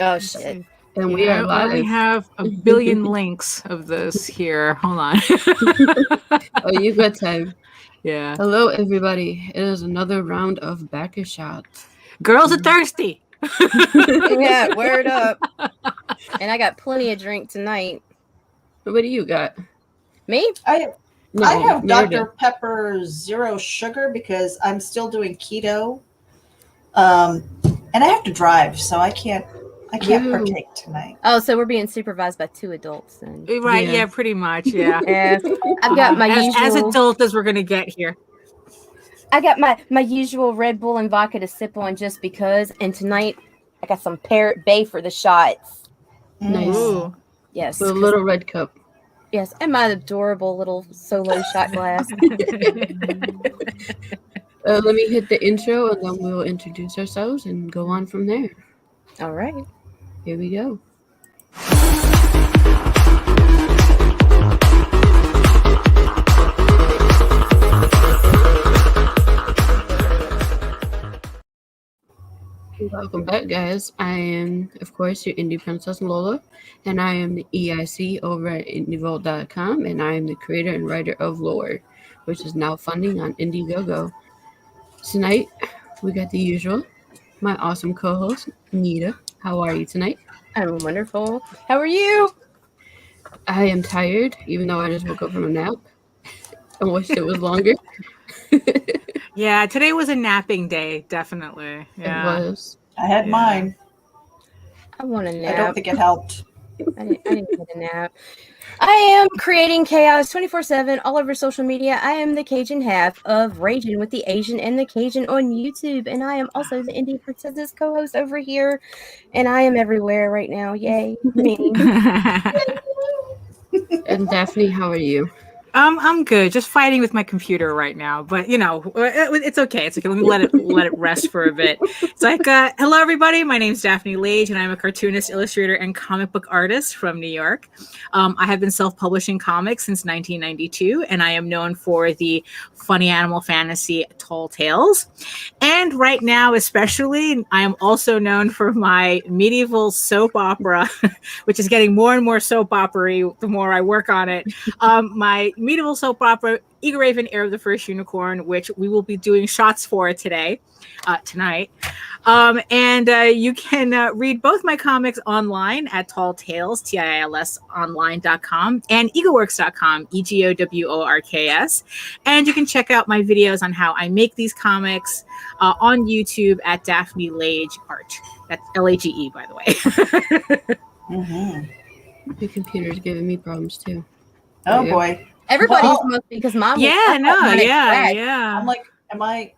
Oh shit! And we are live. We have a billion links of this here. Hold on. Oh, you got time. Yeah. Hello, everybody. It is another round of Backer Shots. Girls are thirsty. Yeah, word up. And I got plenty of drink tonight. What do you got? Me? I No, have Nita. Dr. Pepper Zero Sugar because I'm still doing keto. And I have to drive, so I can't Ew. partake tonight. Oh, so we're being supervised by two adults then. Right, Yeah. yeah, pretty much, yeah. Yeah. I've got my as usual adult as we're gonna get here. I got my usual Red Bull and vodka to sip on just because, and tonight I got some Parrot Bay for the shots. Nice. Ooh. Yes. The little red cup. Yes, and my adorable little solo shot glass. Let me hit the intro and then we'll introduce ourselves and go on from there. All right. Here we go. Welcome back, guys. I am, of course, your indie princess Lola, and I am the EIC over at indievolt.com, and I am the creator and writer of Lure, which is now funding on Indiegogo. Tonight, we got the usual, my awesome co-host, Nita. How are you tonight? I'm wonderful. How are you? I am tired, even though I just woke up from a nap. I wish it was longer. Yeah, today was a napping day, definitely. Yeah. It was. I had mine. I want a nap. I don't think it helped. I didn't get a nap. I am creating chaos 24/7 all over social media. I am the Cajun half of Raging with the Asian and the Cajun on YouTube, and I am also the Indie Princesses co-host over here, and I am everywhere right now. Yay, me. And Daphne, how are you? I'm good. Just fighting with my computer right now, but you know, it's okay. It's okay. Let me let it rest for a bit. It's like, hello everybody. My name's Daphne Lage, and I'm a cartoonist, illustrator, and comic book artist from New York. I have been self-publishing comics since 1992, and I am known for the funny animal fantasy Tall Tales. And right now, especially, I am also known for my medieval soap opera, which is getting more and more soap opera-y the more I work on it. My medieval soap opera, Egoraven, Heir of the First Unicorn, which we will be doing shots for tonight. And you can read both my comics online at Tall Tales, TILS online.com, and egoworks.com, EGOWORKS. And you can check out my videos on how I make these comics on YouTube at Daphne Lage Art. That's LAGE, by the way. Mm-hmm. The computer's giving me problems too. Oh Yeah. boy. Everybody's must because mom. Yeah. I'm like,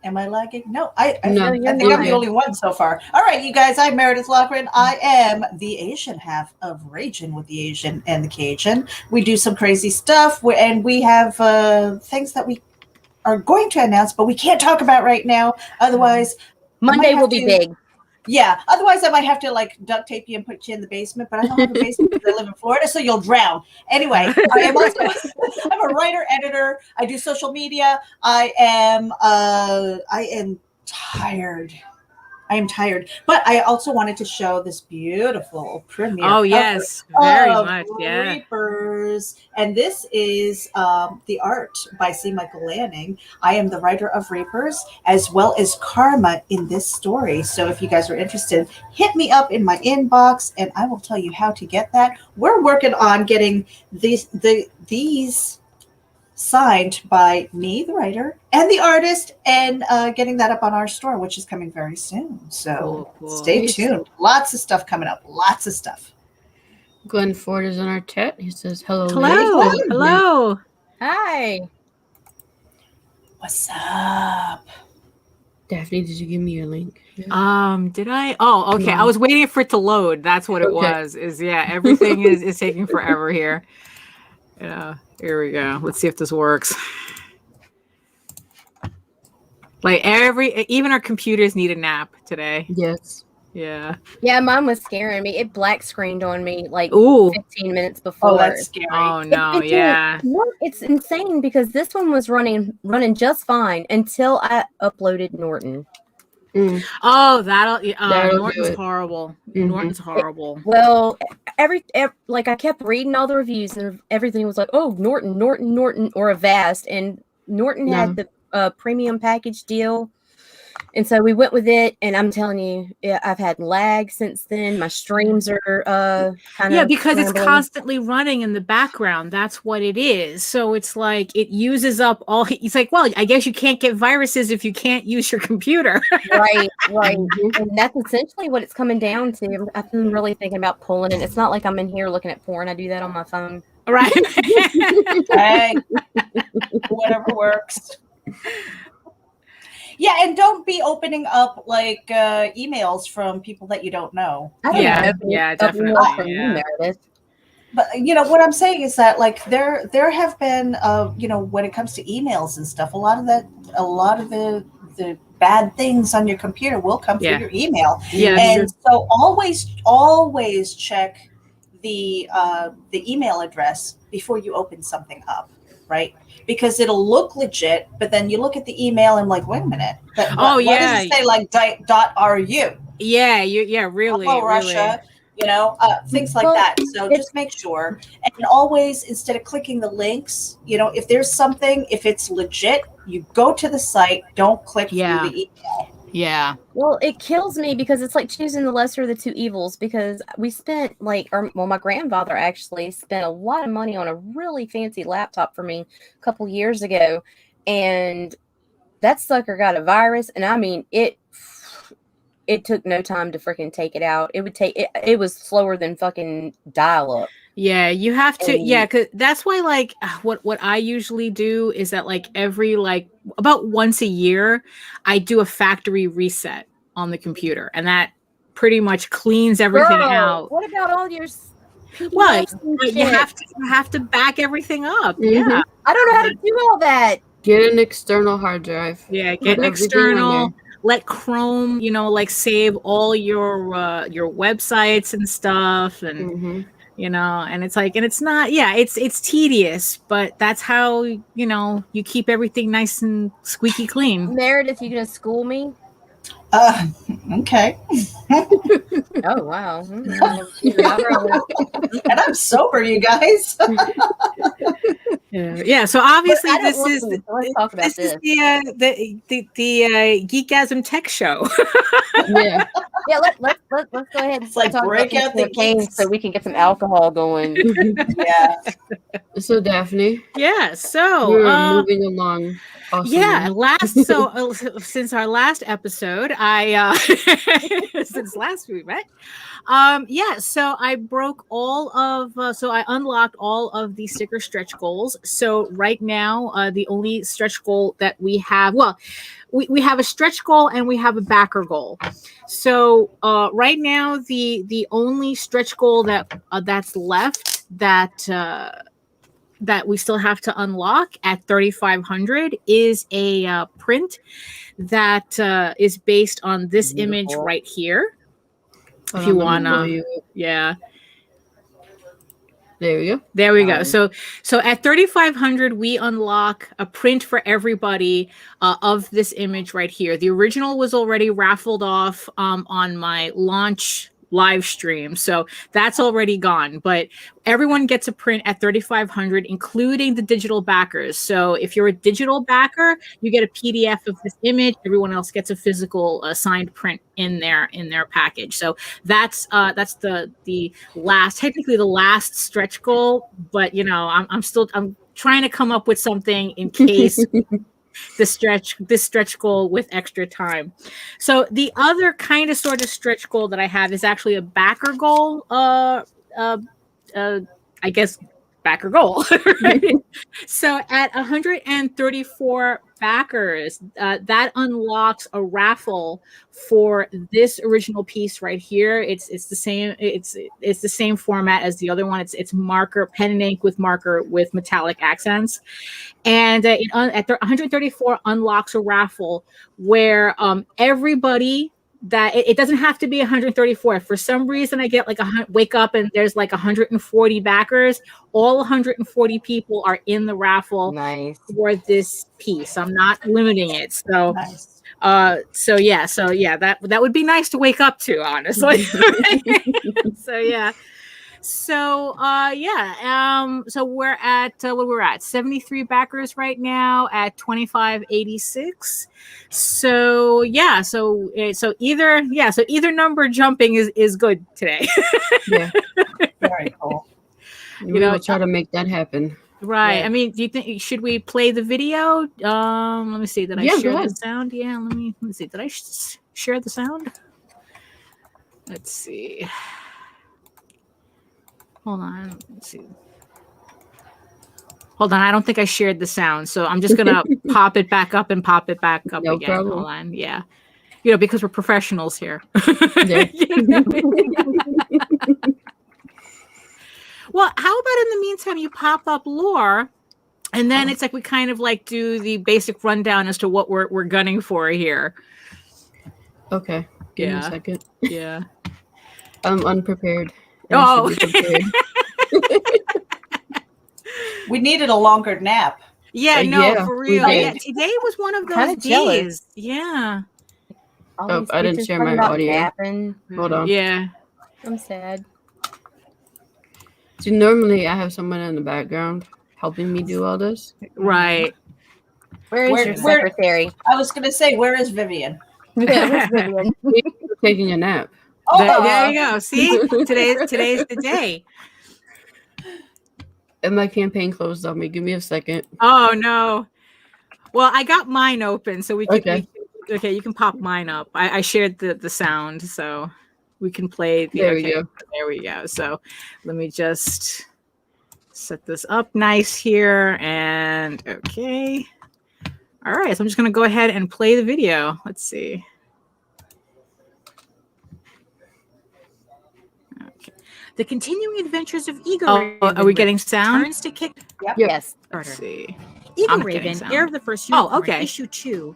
am I lagging? No, I No, I you're think I'm not. the only one so far. All right, you guys, I'm Meredith Lochran. I am the Asian half of Raging with the Asian and the Cajun. We do some crazy stuff, and we have things that we are going to announce, but we can't talk about right now. Otherwise, Monday will be big. Yeah, otherwise I might have to like duct tape you and put you in the basement, but I don't have a basement because I live in Florida, so you'll drown. Anyway, I am also I'm a writer, editor. I do social media. I am tired. I am tired, but I also wanted to show this beautiful premiere. Oh yes, very of much. Yeah. Reapers, and this is the art by C. Michael Lanning. I am the writer of Reapers as well as Karma in this story. So if you guys are interested, hit me up in my inbox, and I will tell you how to get that. We're working on getting these signed by me, the writer, and the artist, and getting that up on our store, which is coming very soon. So Cool. stay tuned. Lots of stuff coming up. Lots of stuff. Glenn Ford is in our chat. He says, hello. Hello. ladies." Hello. Hi. What's up? Daphne, did you give me your link? Did I? Oh, okay. No. I was waiting for it to load. That's what it Okay. was. Everything is taking forever here. Yeah. Here we go. Let's see if this works. Like even our computers need a nap today. Yes. Yeah. Yeah, mine was scaring me. It black screened on me like Ooh. 15 minutes before. Oh, that's scary. Oh no. Yeah. It's insane because this one was running just fine until I uploaded Norton. Oh, that'll Norton's do it. horrible. Mhm. Norton's horrible. Well, every like I kept reading all the reviews and everything was like, oh, Norton, or Avast, and Norton had the premium package deal, and so we went with it. And I'm telling you, I've had lag since then. My streams are kind of because it's scrambling. constantly running in the background. That's what it is. So it's like it uses up all. It's like, well, I guess you can't get viruses if you can't use your computer. Right. And that's essentially what it's coming down to. I've been really thinking about pulling it. It's not like I'm in here looking at porn. I do that on my phone. Right. Hey, whatever works. Yeah, and don't be opening up like emails from people that you don't know. Yeah, definitely. But what I'm saying is that like there have been when it comes to emails and stuff, a lot of the bad things on your computer will come through your email. Yeah, and so always check the email address before you open something up, right? Because it'll look legit, but then you look at the email and like, wait a minute. Why does it say like .ru? Yeah, really. Hello, Russia. Things like that. So just make sure. And always, instead of clicking the links, if there's something, if it's legit, you go to the site, don't click through the email. Yeah. Well, it kills me because it's like choosing the lesser of the two evils, because we spent my grandfather actually spent a lot of money on a really fancy laptop for me a couple years ago. And that sucker got a virus. And I mean, it took no time to freaking take it out. It was slower than fucking dial up. Yeah, you have to. Because that's why, like, what I usually do is that, like, every about once a year, I do a factory reset on the computer, and that pretty much cleans everything out. What about all your? Well, you have to back everything up. Mm-hmm. Yeah, I don't know how to do all that. Get an external hard drive. Yeah, get an external. Let Chrome, save all your websites and stuff, and and it's like, and it's not, it's tedious, but that's how you keep everything nice and squeaky clean. Meredith, you gonna school me? Okay. Oh wow. And I'm sober, you guys. Yeah. So obviously let's talk about this. The Geekasm Tech Show. Yeah. Let's go ahead and talk break out the geeks so we can get some alcohol going. Yeah. So Daphne. Yeah. So we're moving along. Awesome. Yeah. Since our last episode, since last week, right? So I broke I unlocked all of the sticker stretch goals. So right now, the only stretch goal that we have, we have a stretch goal and we have a backer goal. So right now, the only stretch goal that's left that we still have to unlock at 3,500 is a print that is based on this image right here. If you wanna, there we go. There we go. So at 3,500, we unlock a print for everybody of this image right here. The original was already raffled off on my launch live stream, so that's already gone, but everyone gets a print at 3,500, including the digital backers. So if you're a digital backer, you get a PDF of this image. Everyone else gets a physical signed print in their package. So that's the last, technically the last stretch goal, but I'm trying to come up with something in case this stretch goal with extra time. So the other kind of sort of stretch goal that I have is actually a backer goal. I guess backer goal. Right? So at 134 backers, that unlocks a raffle for this original piece right here. It's the same. It's the same format as the other one. It's marker, pen and ink with marker with metallic accents. And at 134 unlocks a raffle where everybody that it doesn't have to be 134. If for some reason I get wake up and there's 140 backers, all 140 people are in the raffle for this piece. I'm not limiting it. So nice. So yeah, that would be nice to wake up to, honestly. So yeah. So so we're at what we're at 73 backers right now at 2586. So either number jumping is good today. Yeah. Very cool. We will try to make that happen. Right. Yeah. I mean, do you think should we play the video? Let me see. Did I share the sound? Yeah. Let me see. Did I share the sound? Let's see. Hold on. Let's see. Hold on. I don't think I shared the sound, so I'm just gonna pop it back up and pop it back up No again. problem. Hold on. Yeah. Because we're professionals here. Yeah. Well, how about in the meantime you pop up Lore, and then it's like we kind of like do the basic rundown as to what we're gunning for here. Okay. Give me a second. Yeah. I'm unprepared. Oh. We needed a longer nap. Yeah, for real. did. Yeah, today was one of those Kinda days. jealous. Yeah. All I didn't these share bitches my talking about audio. napping. Hold on. Yeah. I'm sad. See, normally I have someone in the background helping me do all this. Right. Where is your Where- secretary? I was going to say, where is Vivian? Yeah, where's Vivian? Taking a nap. Oh, There you go. See? Today's the day. And my campaign closed on me. Give me a second. Oh no. Well, I got mine open, so we can. Okay. Okay, you can pop mine up. I shared the sound, so we can play. There we go. There we go. So let me just set this up nice here, and okay. All right, so I'm just gonna go ahead and play the video. Let's see. Okay. The continuing adventures of Egoraven. Oh, are we getting sound? Turns to kick. Yep. Yes. Let's see. I'm getting Egoraven, sound. heir of the first Oh, unicorn, okay. issue 2.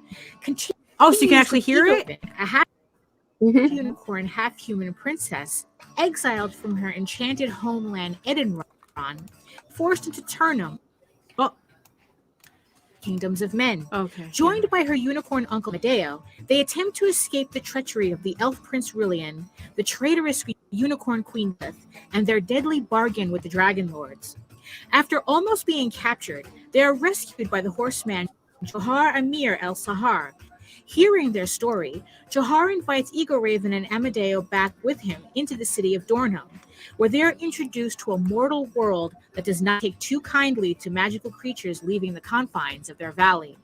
Oh, so you can actually hear it? Egoraven, a half Mhm. unicorn, half human princess, exiled from her enchanted homeland Edenron, forced into Turnham, kingdoms of men. Okay. Joined by her unicorn uncle Medeo, they attempt to escape the treachery of the elf prince Rillian, the traitorous unicorn queen Beth, and their deadly bargain with the dragon lords. After almost being captured, they are rescued by the horseman Johar Amir El Sahar. Hearing their story, Johar invites Egoraven and Amadeo back with him into the city of Dornham, where they are introduced to a mortal world that does not take too kindly to magical creatures leaving the confines of their valley.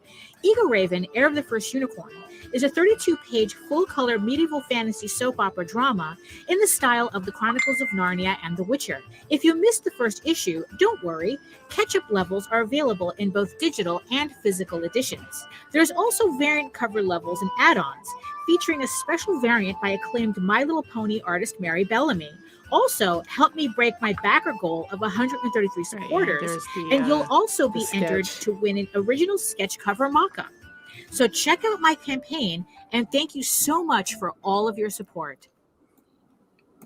Egoraven, heir of the first unicorn, is a 32-page full-color medieval fantasy soap opera drama in the style of the Chronicles of Narnia and The Witcher. If you missed the first issue, don't worry. Catch-up levels are available in both digital and physical editions. There's also variant cover levels and add-ons, featuring a special variant by acclaimed My Little Pony artist Mary Bellamy. Also, help me break my backer goal of 133 supporters, and you'll also be entered to win an original sketch cover mock-up. So check out my campaign, and thank you so much for all of your support.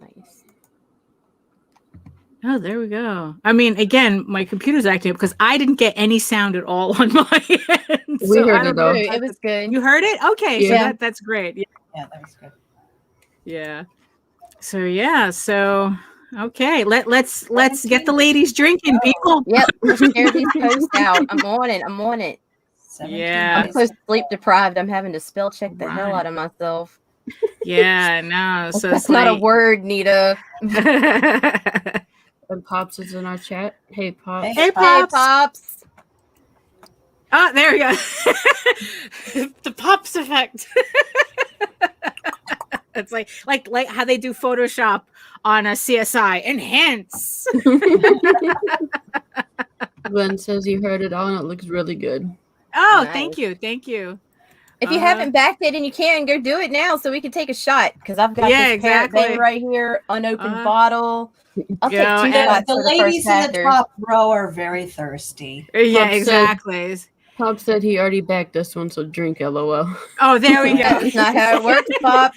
Nice. Oh, there we go. I mean, again, my computer's acting up because I didn't get any sound at all on my end. We heard I don't it though. know. It was good. You heard it? Okay, so Yeah. that's great. Yeah. Yeah, that was good. Yeah. So okay, let's get the ladies drinking, people. Yep. Let's share these posts out. I'm on it. 17 Yeah. I'm so sleep deprived. I'm having to spell check the hell Right. out of myself. Yeah, no. So That's it's not a like word, Nita. And Pops is in our chat. Hey, Pops. Hey. Hey, Hey, Pops. Pops. Oh, there we go. The Pops effect. It's like how they do Photoshop on a CSI. Enhance. Glenn says he heard it all and it looks really good. Oh, Nice. thank you. If you haven't backed it and you can, go do it now so we can take a shot. Because I've got Yeah, this Parrot exactly. Bay right here, unopened bottle. I'll take Yeah, two and shots The for the ladies first in the packer. top row are very thirsty. Yeah, Pops said- exactly. Pops said he already backed this one, so drink, LOL. Oh, there we go. That's not how it works, Pop.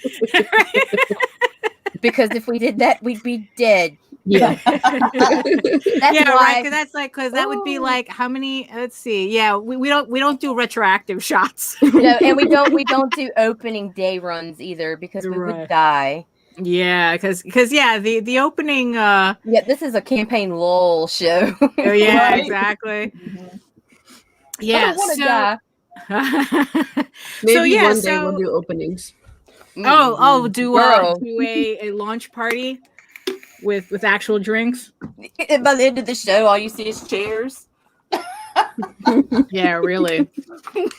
Because if we did that, we'd be dead. Yeah. That's Yeah, why. right. Because that would be like how many? Let's see. Yeah, we don't do retroactive shots. And we don't do opening day runs either because we would Right. die. Yeah, because yeah, the opening. Yeah, this is a campaign lull show. Oh, yeah, Right. exactly. Mhm. I don't want to die. Maybe So yeah, one day we'll do openings. do Girl. a launch party with actual drinks. And by the end of the show, all you see is chairs. Yeah, really. That would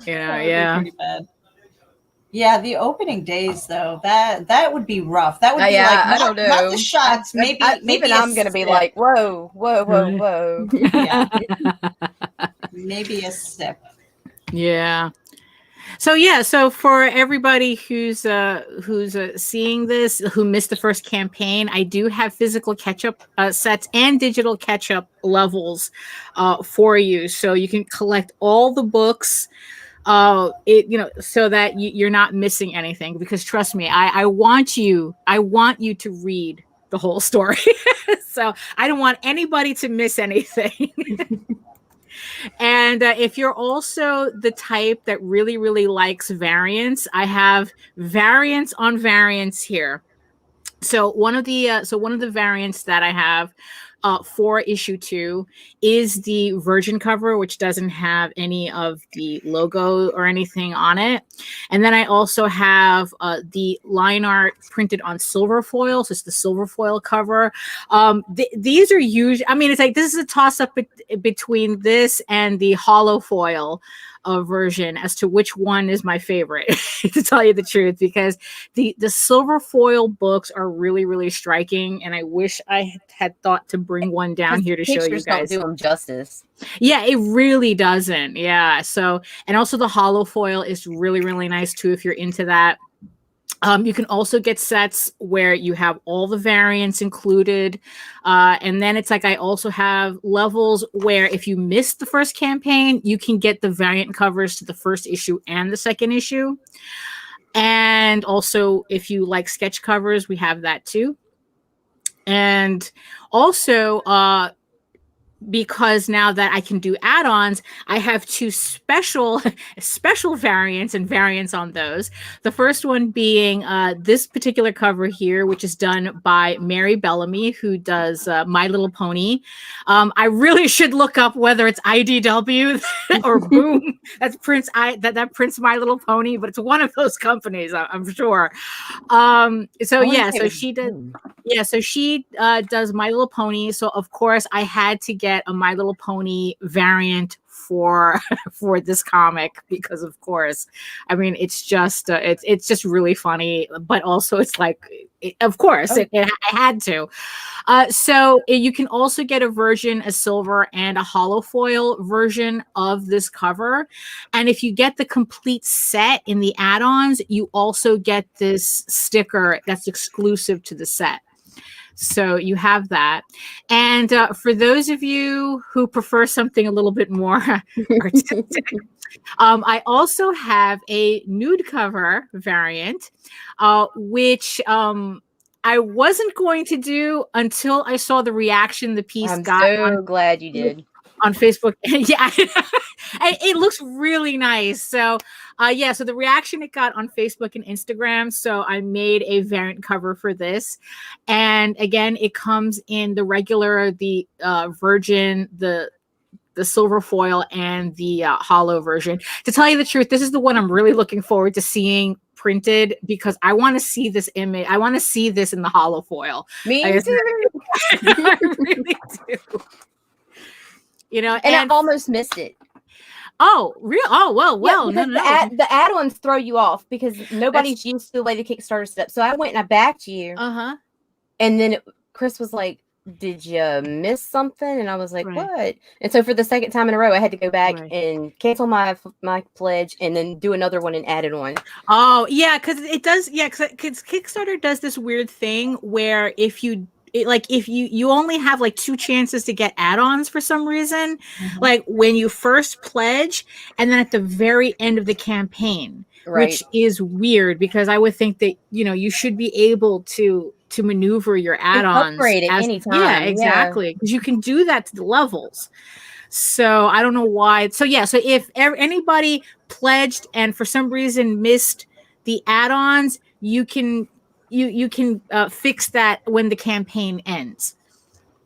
be Yeah. pretty bad. Yeah, the opening days though, that would be rough. That would be Yeah, like I don't not know. the shots, maybe even a I'm gonna be sip. like, whoa, whoa, whoa, whoa. Yeah, maybe a sip. Yeah. So for everybody who's seeing this, who missed the first campaign, I do have physical catch-up sets and digital catch-up levels for you, so you can collect all the books. So that you're not missing anything. Because trust me, I want you to read the whole story. So I don't want anybody to miss anything. And if you're also the type that really, really likes variants, I have variants on variants here. So one of the variants that I have for issue 2 is the Virgin cover, which doesn't have any of the logo or anything on it. And then I also have the line art printed on silver foil. So it's the silver foil cover. These are usually, I mean, it's like this is a toss up between this and the hollow foil version as to which one is my favorite, to tell you the truth, because the silver foil books are really, really striking, and I wish I had thought to bring one down here to show you Pictures guys. don't do them justice. Yeah, it really doesn't. Yeah. So, and also the hollow foil is really, really nice too if you're into that. You can also get sets where you have all the variants included. And then it's like I also have levels where if you missed the first campaign, you can get the variant covers to the first issue and the second issue. And also, if you like sketch covers, we have that too. And also, because now that I can do add-ons, I have 2 special variants and variants on those. The first one being this particular cover here, which is done by Mary Bellamy, who does My Little Pony. I really should look up whether it's IDW or Boom that prints My Little Pony, but it's one of those companies, I'm sure. So she did. Yeah, so she does My Little Pony. So of course I had to get a My Little Pony variant for this comic, because of course, I mean, it's just really funny, but also it's like, of course, I had to. So you can also get a version, a silver and a hollow foil version of this cover. And if you get the complete set in the add-ons, you also get this sticker that's exclusive to the set. So you have that. And for those of you who prefer something a little bit more artistic, I also have a nude cover variant, which I wasn't going to do until I saw the reaction the piece I'm got. so glad you did. On Facebook. Yeah. It looks really nice. So so the reaction it got on Facebook and Instagram. So I made a variant cover for this. And again, it comes in the regular, the Virgin, the silver foil, and the hollow version. To tell you the truth, this is the one I'm really looking forward to seeing printed, because I want to see this image. I want to see this in the hollow foil. Me too. I really do. You know, and I almost missed it. Oh, real? Oh, well, yeah, no. The add-ons throw you off because nobody's used to the way the Kickstarter set up. So I went and I backed you. Uh-huh. And then Chris was like, did you miss something? And I was like, what? And so for the second time in a row, I had to go back and cancel my pledge and then do another one and add it on. Oh, yeah, because it does. Yeah, because Kickstarter does this weird thing where if you only have like 2 chances to get add-ons for some reason, like when you first pledge and then at the very end of the campaign, which is weird, because I would think that, you know, you should be able to to maneuver your add-ons. Upgrade it anytime. Exactly. Because you can do that to the levels. So I don't know why. So so if anybody pledged and for some reason missed the add-ons, you can fix that when the campaign ends.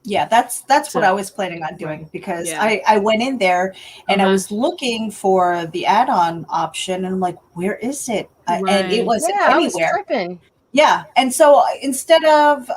Yeah, that's what I was planning on doing, because I went in there and I was looking for the add-on option, and I'm like, where is it? And it wasn't anywhere. I was tripping. Yeah, and so instead of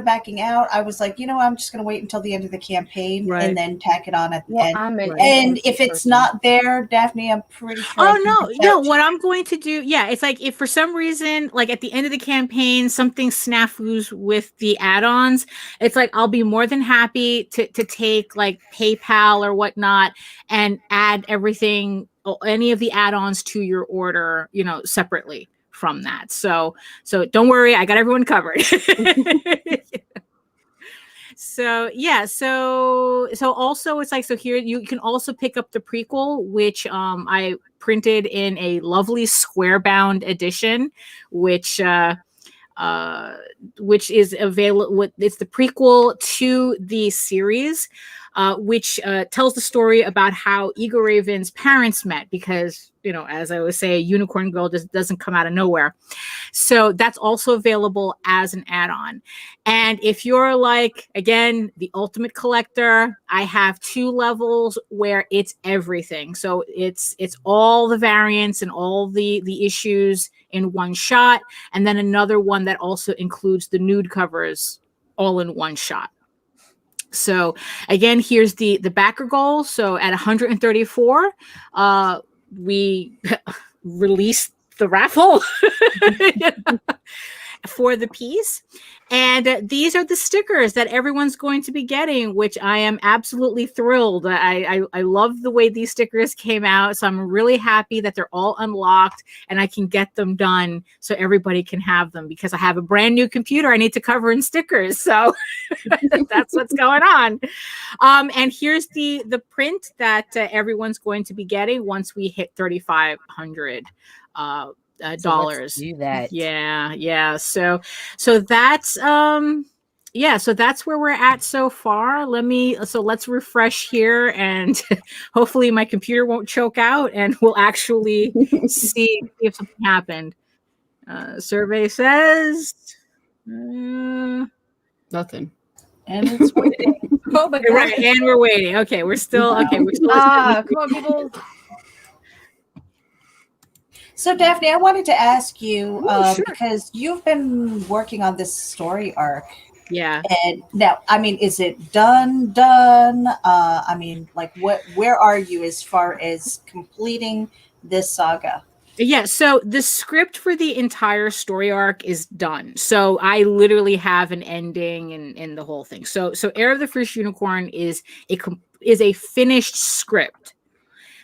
backing out, I was like, I'm just going to wait until the end of the campaign and then tack it on at the end. And if it's not there, Daphne, I'm pretty sure. Oh no! What I'm going to do, it's like if for some reason, like at the end of the campaign, something snafus with the add-ons, it's like I'll be more than happy to take like PayPal or whatnot and add everything, any of the add-ons to your order, separately from that. So don't worry, I got everyone covered. So also it's like, so here you can also pick up the prequel, which I printed in a lovely square bound edition, which is available. It's the prequel to the series, which tells the story about how Egoraven's parents met, because as I always say, a unicorn girl just doesn't come out of nowhere. So that's also available as an add-on. And if you're like, again, the ultimate collector, I have 2 levels where it's everything. So it's all the variants and all the issues in one shot, and then another one that also includes the nude covers all in one shot. So again, here's the backer goal. So at 134, we released the raffle for the piece. And these are the stickers that everyone's going to be getting, which I am absolutely thrilled. I love the way these stickers came out. So I'm really happy that they're all unlocked and I can get them done so everybody can have them, because I have a brand new computer I need to cover in stickers. So that's what's going on. And here's the print that everyone's going to be getting once we hit 3,500 dollars. Do that. Yeah. So that's so that's where we're at so far. Let's refresh here, and hopefully my computer won't choke out and we'll actually see if something happened. Survey says nothing. And it's waiting. Oh my God. Right, and we're waiting. Okay, we're still come on, people. So, Daphne, I wanted to ask you, because you've been working on this story arc. Yeah. And now, I mean, is it done? I mean, like, where are you as far as completing this saga? Yeah, so the script for the entire story arc is done. So I literally have an ending and the whole thing. So Heir of the First Unicorn is a finished script.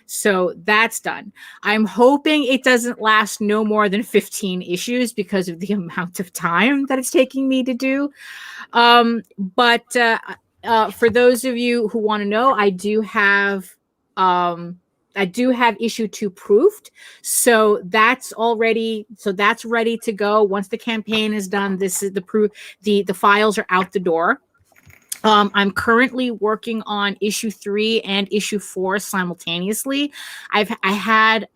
So that's done. I'm hoping it doesn't last no more than 15 issues because of the amount of time that it's taking me to do. But for those of you who want to know, I do have issue 2 proofed. So that's ready to go. Once the campaign is done, this is the proof. The files are out the door. I'm currently working on issue 3 and issue 4 simultaneously. I had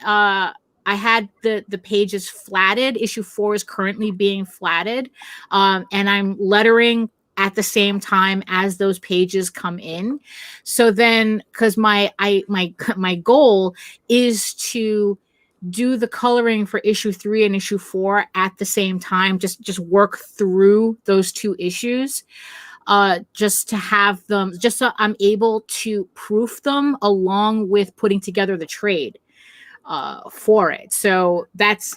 the pages flatted. Issue 4 is currently being flatted, and I'm lettering at the same time as those pages come in. So then, because my goal is to do the coloring for issue 3 and issue 4 at the same time, just work through those 2 issues. Just to have them, just so I'm able to proof them along with putting together the trade for it. So that's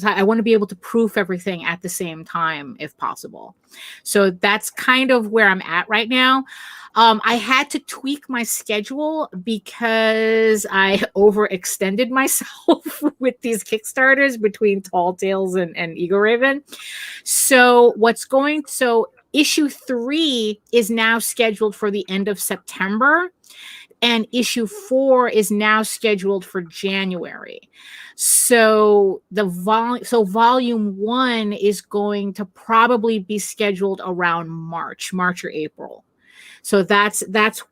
I want to be able to proof everything at the same time if possible. So that's kind of where I'm at right now. I had to tweak my schedule because I overextended myself with these Kickstarters between Tall Tales and Egoraven. So issue 3 is now scheduled for the end of September. and issue 4 is now scheduled for January. So volume 1 is going to probably be scheduled around March or April. So that's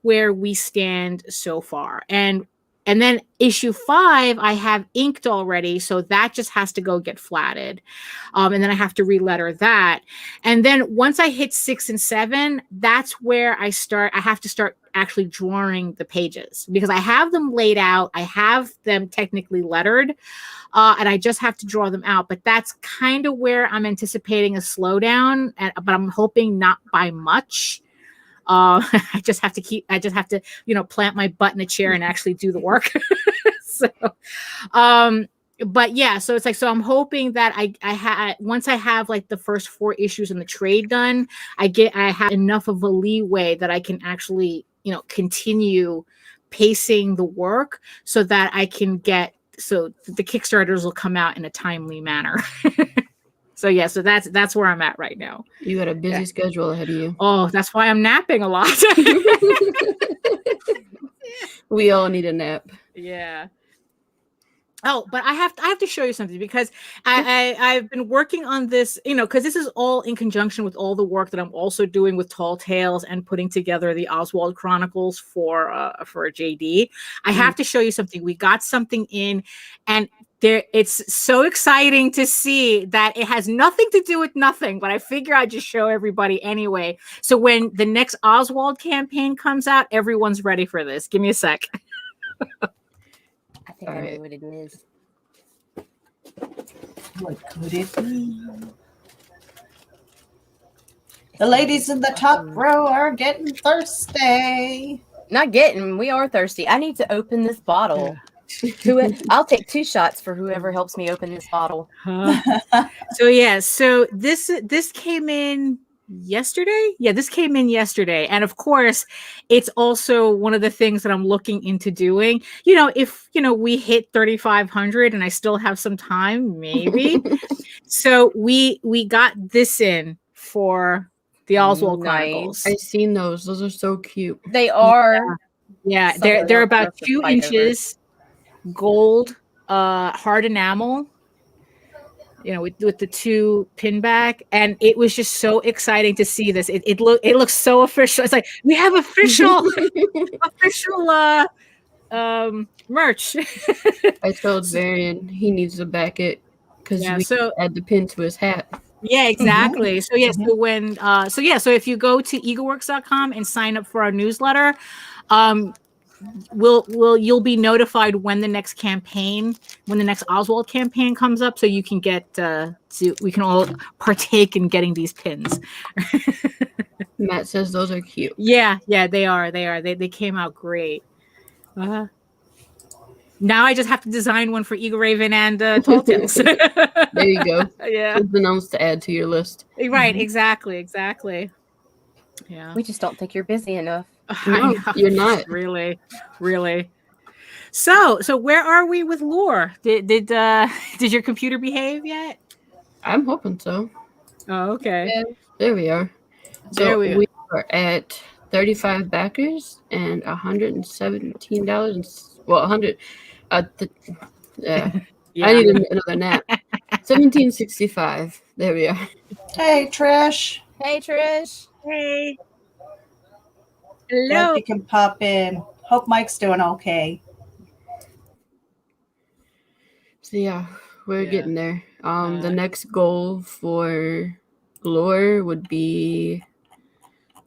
where we stand so far. And then issue 5, I have inked already. So that just has to go get flatted. And then I have to re-letter that. And then once I hit 6 and 7, that's where I have to start actually drawing the pages, because I have them laid out. I have them technically lettered. And I just have to draw them out. But that's kind of where I'm anticipating a slowdown, but I'm hoping not by much. I just have to, plant my butt in a chair and actually do the work. So, but yeah, so it's like, so I'm hoping that once I have like the first 4 issues in the trade done, I have enough of a leeway that I can actually, continue pacing the work so that I can so the Kickstarters will come out in a timely manner. So yeah, so that's where I'm at right now. You got a busy schedule ahead of you. Oh, that's why I'm napping a lot. We all need a nap. Yeah. Oh, but I have to show you something, because I've been working on this, because this is all in conjunction with all the work that I'm also doing with Tall Tales and putting together the Oswald Chronicles for JD. I have to show you something. We got something in, and it's so exciting to see that it has nothing to do with nothing, but I figure I'd just show everybody anyway. So when the next Oswald campaign comes out, everyone's ready for this. Give me a sec. I think I know what it is. What could it be? The ladies in the top row are getting thirsty. We are thirsty. I need to open this bottle. I'll take 2 shots for whoever helps me open this bottle. So this came in yesterday. Yeah, this came in yesterday. And of course, it's also one of the things that I'm looking into doing. If we hit 3,500 and I still have some time, maybe. So we got this in for the Oswald Chronicles. I've seen those. Those are so cute. They are. Yeah, they're about 2 inches. Gold, hard enamel, with the 2 pin back, and it was just so exciting to see this. It looks so official. It's like we have official merch. I told Varian he needs to back it because we add the pin to his hat. Yeah, exactly. So so if you go to egoworks.com and sign up for our newsletter, you'll be notified when the next Oswald campaign comes up, so you can we can all partake in getting these pins. Matt says those are cute. Yeah, they are. They came out great. Now I just have to design one for Egoraven and Tall Tales. There you go. Yeah. Something else to add to your list. Right, exactly. Yeah. We just don't think you're busy enough. No, you're not. Really. So where are we with Lure? Did your computer behave yet? I'm hoping so. Oh, okay. Yeah, there we are. So we are at 35 backers and $117. Well, 100. Yeah. I need another nap. 1765. There we are. Hey, Trish. Hey. Hello. You can pop in. Hope Mike's doing okay. So yeah, we're getting there. The next goal for Lure would be,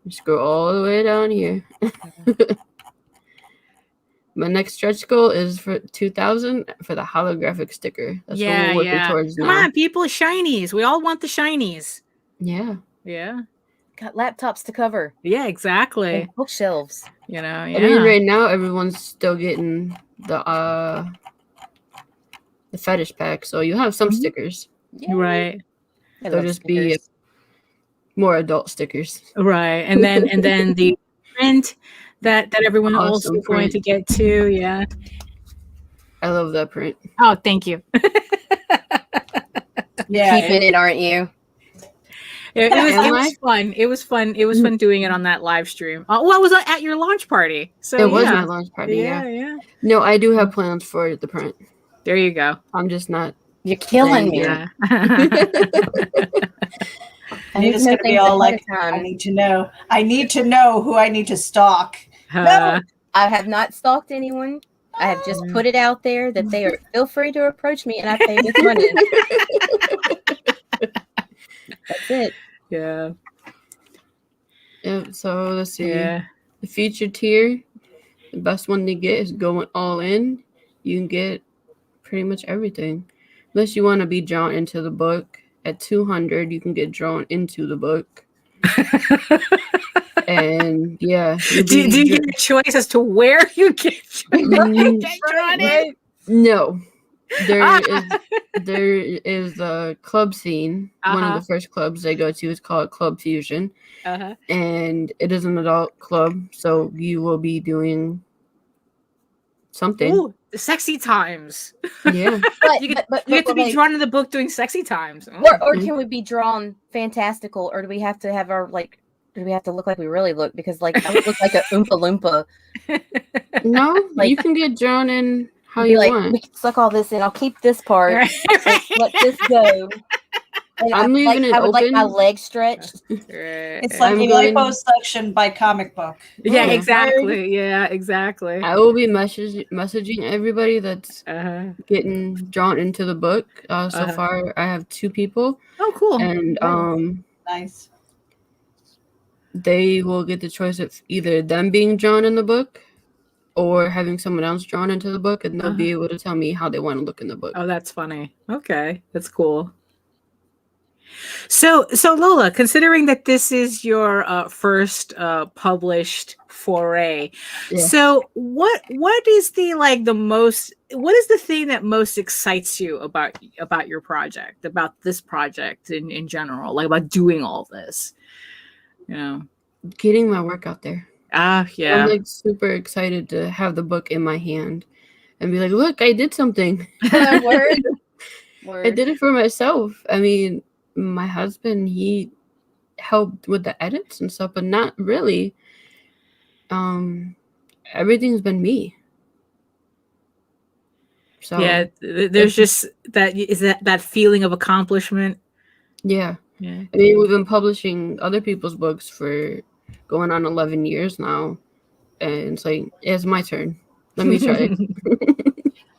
just go all the way down here. My next stretch goal is for 2,000 for the holographic sticker. That's what we're working towards now. Come on, people, shinies. We all want the shinies. Yeah. Got laptops to cover. Yeah, exactly. And bookshelves. I mean, right now everyone's still getting the fetish pack, so you have some stickers. Yeah. Right. They'll just be more adult stickers. Right. And then the print that everyone also going to get to. Yeah. I love that print. Oh, thank you. Yeah. Keeping it, aren't you? It Am was I? fun. It was fun. It was fun doing it on that live stream. Well, it was at your launch party. So It was yeah. my launch party. Yeah. Yeah. No, I do have plans for the print. There you go. I'm just not. You're killing me. saying I need Nita's to know going to be things all ahead like, of I time. need to know. I need to know who I need to stalk. Uh, I have not stalked anyone. I have just put it out there that they are feel free to approach me, and I pay with money. That's it. yeah. Yeah. So let's see. Yeah. The feature tier, the best one to get is going all in. You can get pretty much everything, unless you want to be drawn into the book. At 200, you can get drawn into the book. And yeah, Do you get a choice as to where you get drawn in? No, there is the club scene. One of the first clubs they go to is called Club Fusion, and it is an adult club, so you will be doing something. Ooh, the sexy times. Yeah, You get to be drawn in the book doing sexy times. Or can we be drawn fantastical, or do we have to have our do we have to look like we really look? Because I would look like a Oompa Loompa. No, you can get drawn in how Be you like, want. we can suck all this in. I'll keep this part. Let this go. And I'm leaving it I would like open. my legs stretched. It's like a liposuction by comic book. Yeah, exactly. Yeah, exactly. I will be messaging everybody that's getting drawn into the book. So far, I have 2 people. Oh, cool. And nice. They will get the choice of either them being drawn in the book or having someone else drawn into the book, and they'll be able to tell me how they want to look in the book. Oh, that's funny. Okay, that's cool. So Lola, considering that this is your first published foray, so what is what is the thing that most excites you about your project, about this project in general, like about doing all this? Getting my work out there. Yeah. I'm super excited to have the book in my hand and be like, look, I did something. Word. I did it for myself. I mean, my husband, he helped with the edits and stuff, but not really. Everything's been me. So yeah, there's just that feeling of accomplishment. Yeah. I mean, we've been publishing other people's books for going on 11 years now, and it's like, it's my turn. Let me try.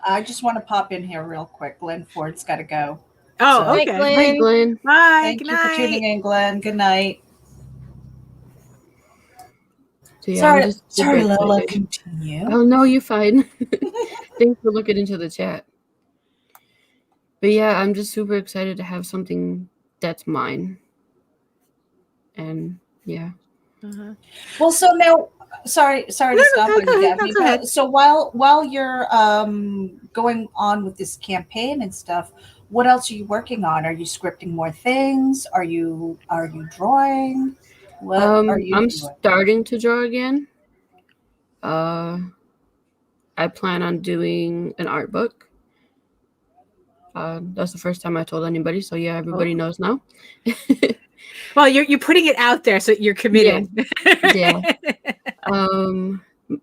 I just want to pop in here real quick. Glenn Ford's got to go. Oh, okay. Hi, Glenn. Bye. Thank Good you night. for tuning in, Glenn. Good night. So, yeah, sorry, Lola. Continue. Oh, no, you're fine. Thanks for looking into the chat. But yeah, I'm just super excited to have something that's mine. And yeah. Well, so now, sorry to stop you, Daphne. But so while you're going on with this campaign and stuff, what else are you working on? Are you scripting more things? Are you drawing? What are you I'm doing? starting to draw again. I plan on doing an art book. That's the first time I told anybody, so yeah, everybody knows now. Well, you're putting it out there, so you're committed. Yeah.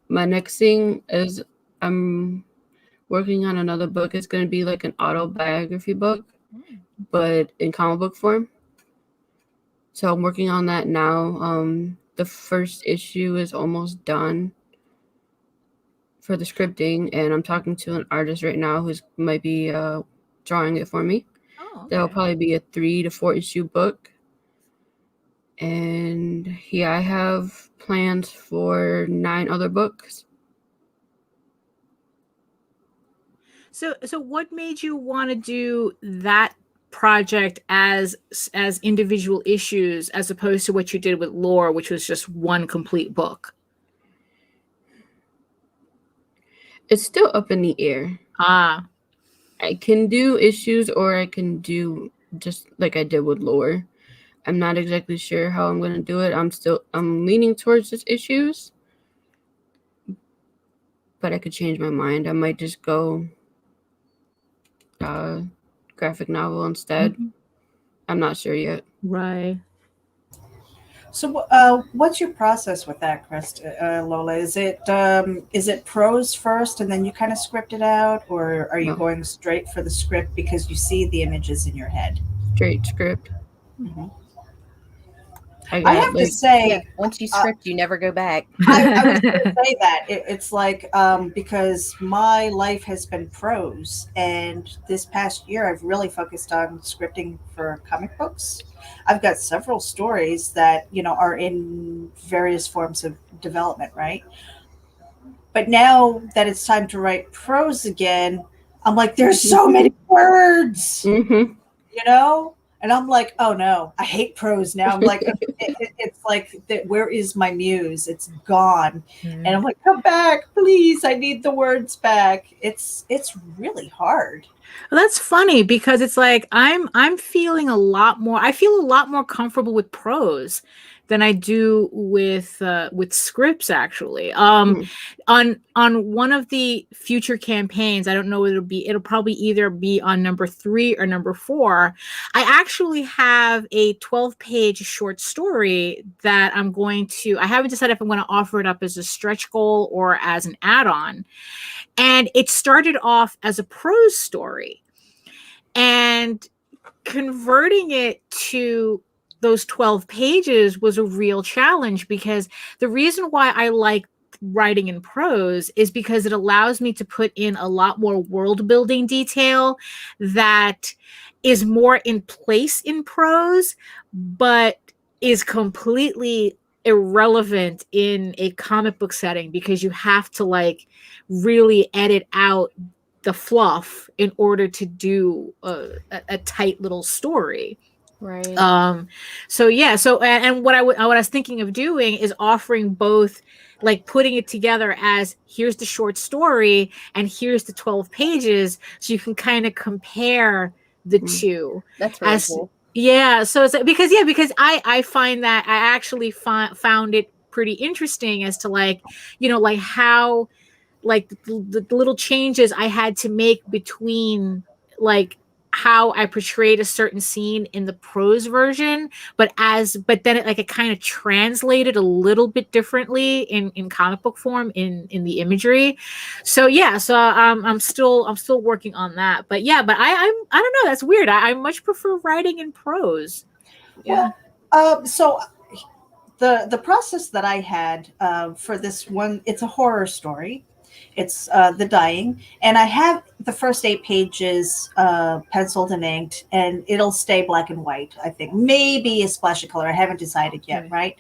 My next thing is I'm working on another book. It's going to be like an autobiography book, but in comic book form. So I'm working on that now. The first issue is almost done for the scripting, and I'm talking to an artist right now who's might be drawing it for me. That'll probably be a 3 to 4 issue book. And yeah, I have plans for 9 other books. So what made you want to do that project as individual issues as opposed to what you did with Lore, which was just one complete book? It's still up in the air. I can do issues, or I can do just like I did with Lore. I'm not exactly sure how I'm going to do it. I'm leaning towards just issues, but I could change my mind. I might just go graphic novel instead. I'm not sure yet. Right. So, what's your process with that, Lola? Is it prose first, and then you kind of script it out, or are you No. going straight for the script because you see the images in your head? Straight script. Mhm. I I got have to like say, Yeah, once you script, you never go back. I was going to say that it's like because my life has been prose, and this past year I've really focused on scripting for comic books. I've got several stories that are in various forms of development, right? But now that it's time to write prose again, I'm like, there's so many words, mm-hmm. And I'm like, oh no, I hate prose now. I'm like, it's like, where is my muse? It's gone. And I'm like, come back, please. I need the words back. It's really hard. Well, that's funny because it's like I'm feeling a lot more. I feel a lot more comfortable with prose than I do with scripts. Actually, on one of the future campaigns, I don't know what it'll be. It'll probably either be on number 3 or number 4. I actually have a 12-page short story that I'm going to. I haven't decided if I'm going to offer it up as a stretch goal or as an add-on. And it started off as a prose story. And converting it to those 12 pages was a real challenge, because the reason why I like writing in prose is because it allows me to put in a lot more world building detail that is more in place in prose, but is completely irrelevant in a comic book setting, because you have to like really edit out the fluff in order to do a tight little story. Right. So yeah. So and what I was thinking of doing is offering both, like putting it together as here's the short story and here's the 12 pages, so you can kind of compare the two. That's really cool. Yeah. So it's because I find that I actually found it pretty interesting as to like how like the little changes I had to make between like how I portrayed a certain scene in the prose version, but then it kind of translated a little bit differently in comic book form in the imagery. So yeah, so I'm still working on that. But yeah, but I don't know. That's weird. I much prefer writing in prose. Yeah. So the process that I had for this one, it's a horror story. It's The Dying, and I have the first 8 pages penciled and inked, and it'll stay black and white. I think maybe a splash of color. I haven't decided yet, right?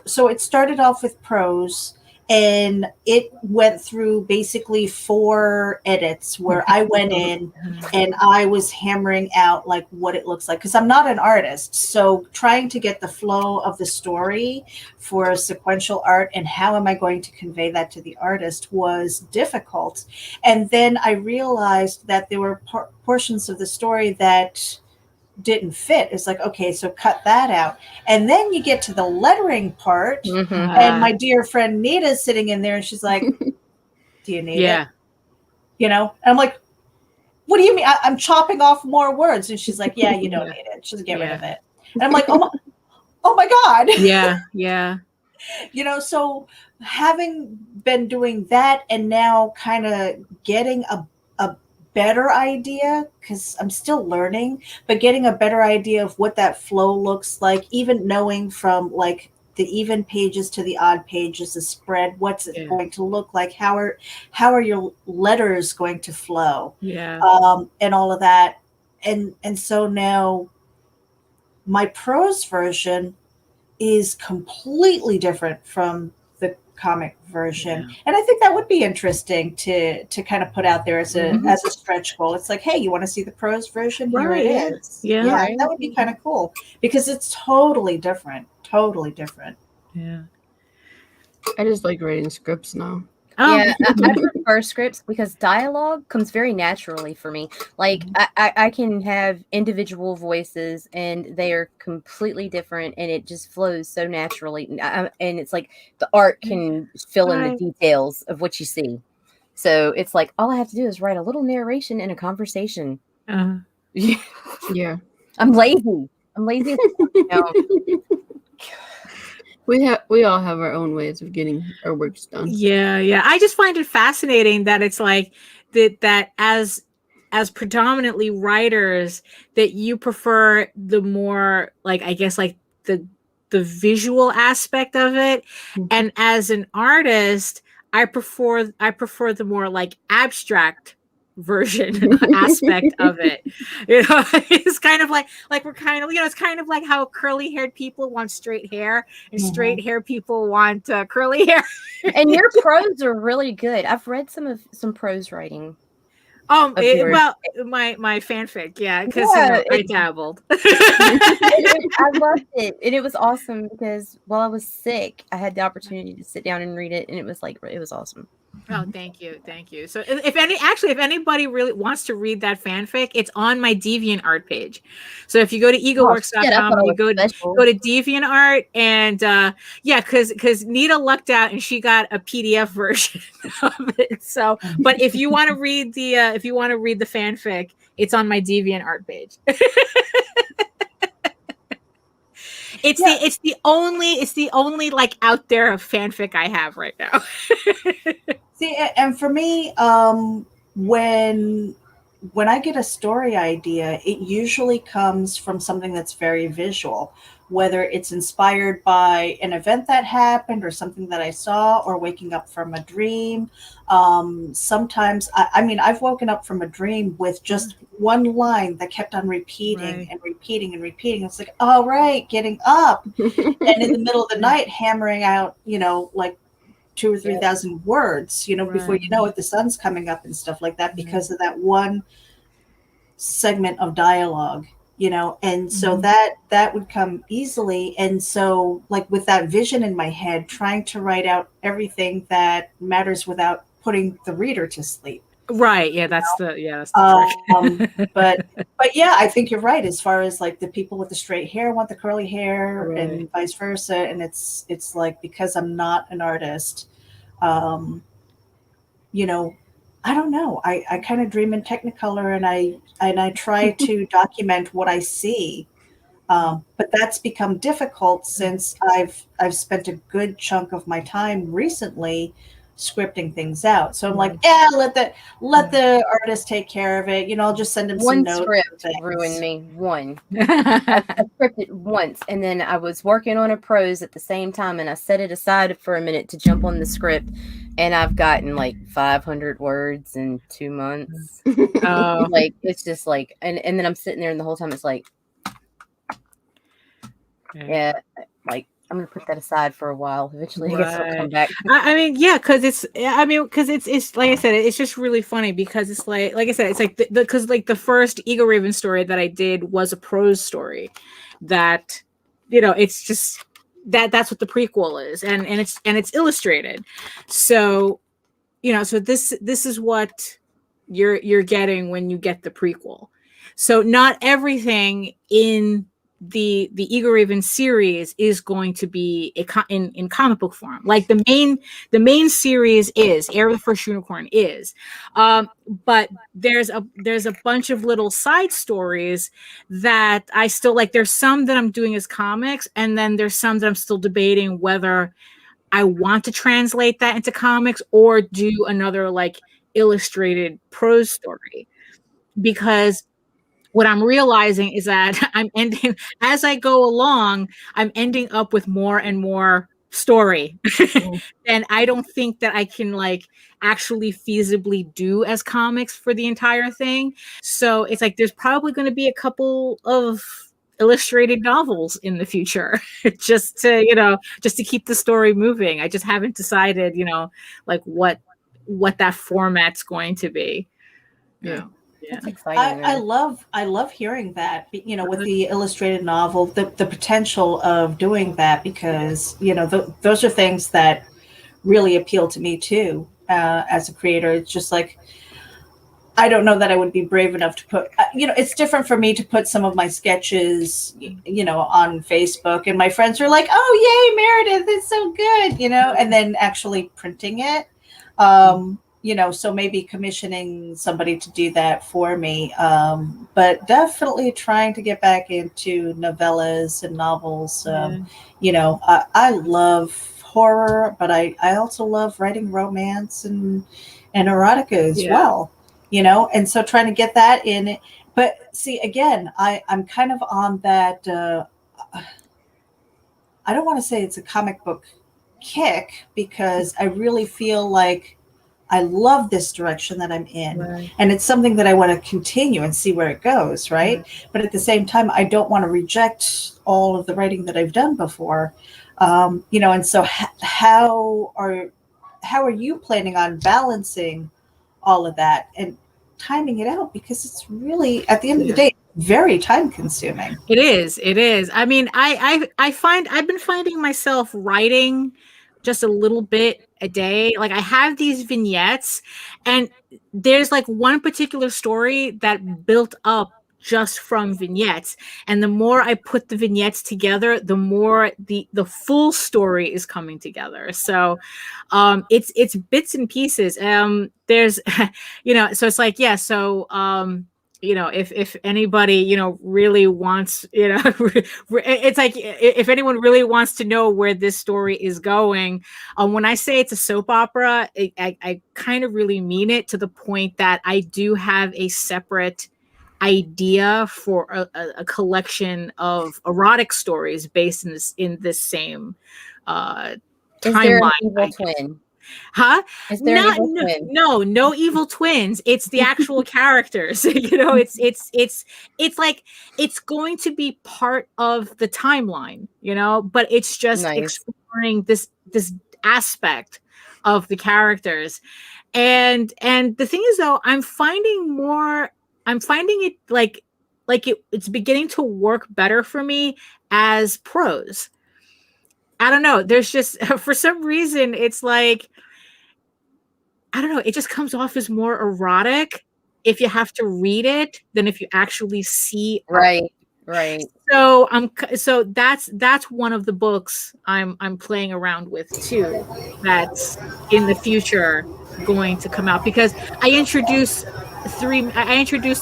So it started off with prose, and it went through basically 4 edits where I went in and I was hammering out like what it looks like, because I'm not an artist. So trying to get the flow of the story for sequential art and how am I going to convey that to the artist was difficult. And then I realized that there were portions of the story that didn't fit. It's like, okay, so cut that out. And then you get to the lettering part, and my dear friend Nita is sitting in there, and she's like, do you need it? And I'm like, what do you mean? I'm chopping off more words. And she's like, yeah, you don't need it. She'll get rid of it. And I'm like, oh my God. Yeah. So having been doing that and now kind of getting a better idea, because I'm still learning, but getting a better idea of what that flow looks like, even knowing from like the even pages to the odd pages, the spread, what's it going to look like? How are your letters going to flow? Yeah. And all of that. And so now my prose version is completely different from the comic version. And I think that would be interesting to kind of put out there as a stretch goal. It's like, hey, you want to see the prose version? Here it is. Yeah, that would be kind of cool, because it's totally different. Yeah. I just like writing scripts now. Yeah, I prefer scripts because dialogue comes very naturally for me. Like I can have individual voices and they are completely different, and it just flows so naturally. And it's like the art can fill in the details of what you see. So it's like all I have to do is write a little narration in a conversation. Yeah. I'm lazy. We all have our own ways of getting our works done. Yeah. I just find it fascinating that it's like that as predominantly writers, that you prefer the more, like, I guess, like the visual aspect of it, and as an artist, I prefer the more like abstract version aspect of it. It's kind of like we're kind of, it's kind of like how curly haired people want straight hair and straight hair people want curly hair. And your prose are really good. I've read some prose writing. Well, my fanfic, because I dabbled. I loved it, and it was awesome because while I was sick, I had the opportunity to sit down and read it, and it was awesome. Oh, thank you. So if anybody really wants to read that fanfic, it's on my DeviantArt page. So if you go to egoworks.com, you go to DeviantArt, and because Nita lucked out and she got a PDF version of it. So, but if you want to read the fanfic, it's on my DeviantArt page. It's the only like out there fanfic I have right now. See, and for me, when I get a story idea, it usually comes from something that's very visual, whether it's inspired by an event that happened or something that I saw, or waking up from a dream. Sometimes, I mean, I've woken up from a dream with just one line that kept on repeating and repeating and repeating. It's like, all right, getting up. And in the middle of the night, hammering out, like 2,000 or 3,000 words, before you know it, the sun's coming up and stuff like that, because of that one segment of dialogue, and so that would come easily. And so, like, with that vision in my head, trying to write out everything that matters without putting the reader to sleep. Right. Yeah, that's the trick. But yeah, I think you're right. As far as like the people with the straight hair want the curly hair, and vice versa. And it's like, because I'm not an artist, I don't know. I kind of dream in Technicolor, and I try to document what I see. But that's become difficult since I've spent a good chunk of my time recently scripting things out. So I'm like, let the artist take care of it. I'll just send him some notes. One script ruined me. One. I scripted once, and then I was working on a prose at the same time, and I set it aside for a minute to jump on the script, and I've gotten like 500 words in 2 months. Like, it's just like, and then I'm sitting there, and the whole time it's like, like, I'm gonna put that aside for a while. Eventually, I guess I'll come back. I mean, because it's like I said, it's just really funny because it's like I said, it's like because like the first Egoraven story that I did was a prose story, that it's just that's what the prequel is, and it's illustrated. So so this is what you're getting when you get the prequel. So not everything in the Egoraven series is going to be in comic book form. Like the main series is Heir of the First Unicorn is, but there's a bunch of little side stories that I still like. There's some that I'm doing as comics, and then there's some that I'm still debating whether I want to translate that into comics or do another like illustrated prose story, because what I'm realizing is that as I go along, I'm ending up with more and more story. And I don't think that I can like actually feasibly do as comics for the entire thing. So it's like, there's probably going to be a couple of illustrated novels in the future just to keep the story moving. I just haven't decided, like what that format's going to be. Yeah. That's exciting. I love hearing that, with the illustrated novel, the potential of doing that, because those are things that really appeal to me too, as a creator. It's just like, I don't know that I would be brave enough to put, it's different for me to put some of my sketches, on Facebook, and my friends are like, oh yay, Meredith, it's so good, and then actually printing it. so maybe commissioning somebody to do that for me. But definitely trying to get back into novellas and novels. I love horror, but I also love writing romance and erotica as well, and so trying to get that in. But see, again, I'm kind of on that, I don't want to say it's a comic book kick, because I really feel like I love this direction that I'm in, Right. and it's something that I want to continue and see where it goes, right? But at the same time, I don't want to reject all of the writing that I've done before, and so how are you planning on balancing all of that and timing it out? Because it's really, at the end of the day, very time consuming. It is. I mean, I've been finding myself writing just a little bit a day. Like, I have these vignettes, and there's like one particular story that built up just from vignettes, and the more I put the vignettes together, the more the full story is coming together. So it's bits and pieces. There's so it's like, if anybody, really wants, it's like, if anyone really wants to know where this story is going, when I say it's a soap opera, I kind of really mean it, to the point that I do have a separate idea for a collection of erotic stories based in this same timeline. Is there an evil twin? Huh? Is there an evil twin? No evil twins. It's the actual characters. It's like, it's going to be part of the timeline, but it's just exploring this aspect of the characters. And the thing is, though, I'm finding it like it's beginning to work better for me as prose. I don't know. There's just, for some reason, it's like, I don't know. It just comes off as more erotic if you have to read it than if you actually see. Right. So that's one of the books I'm playing around with too. That's in the future going to come out, because I introduced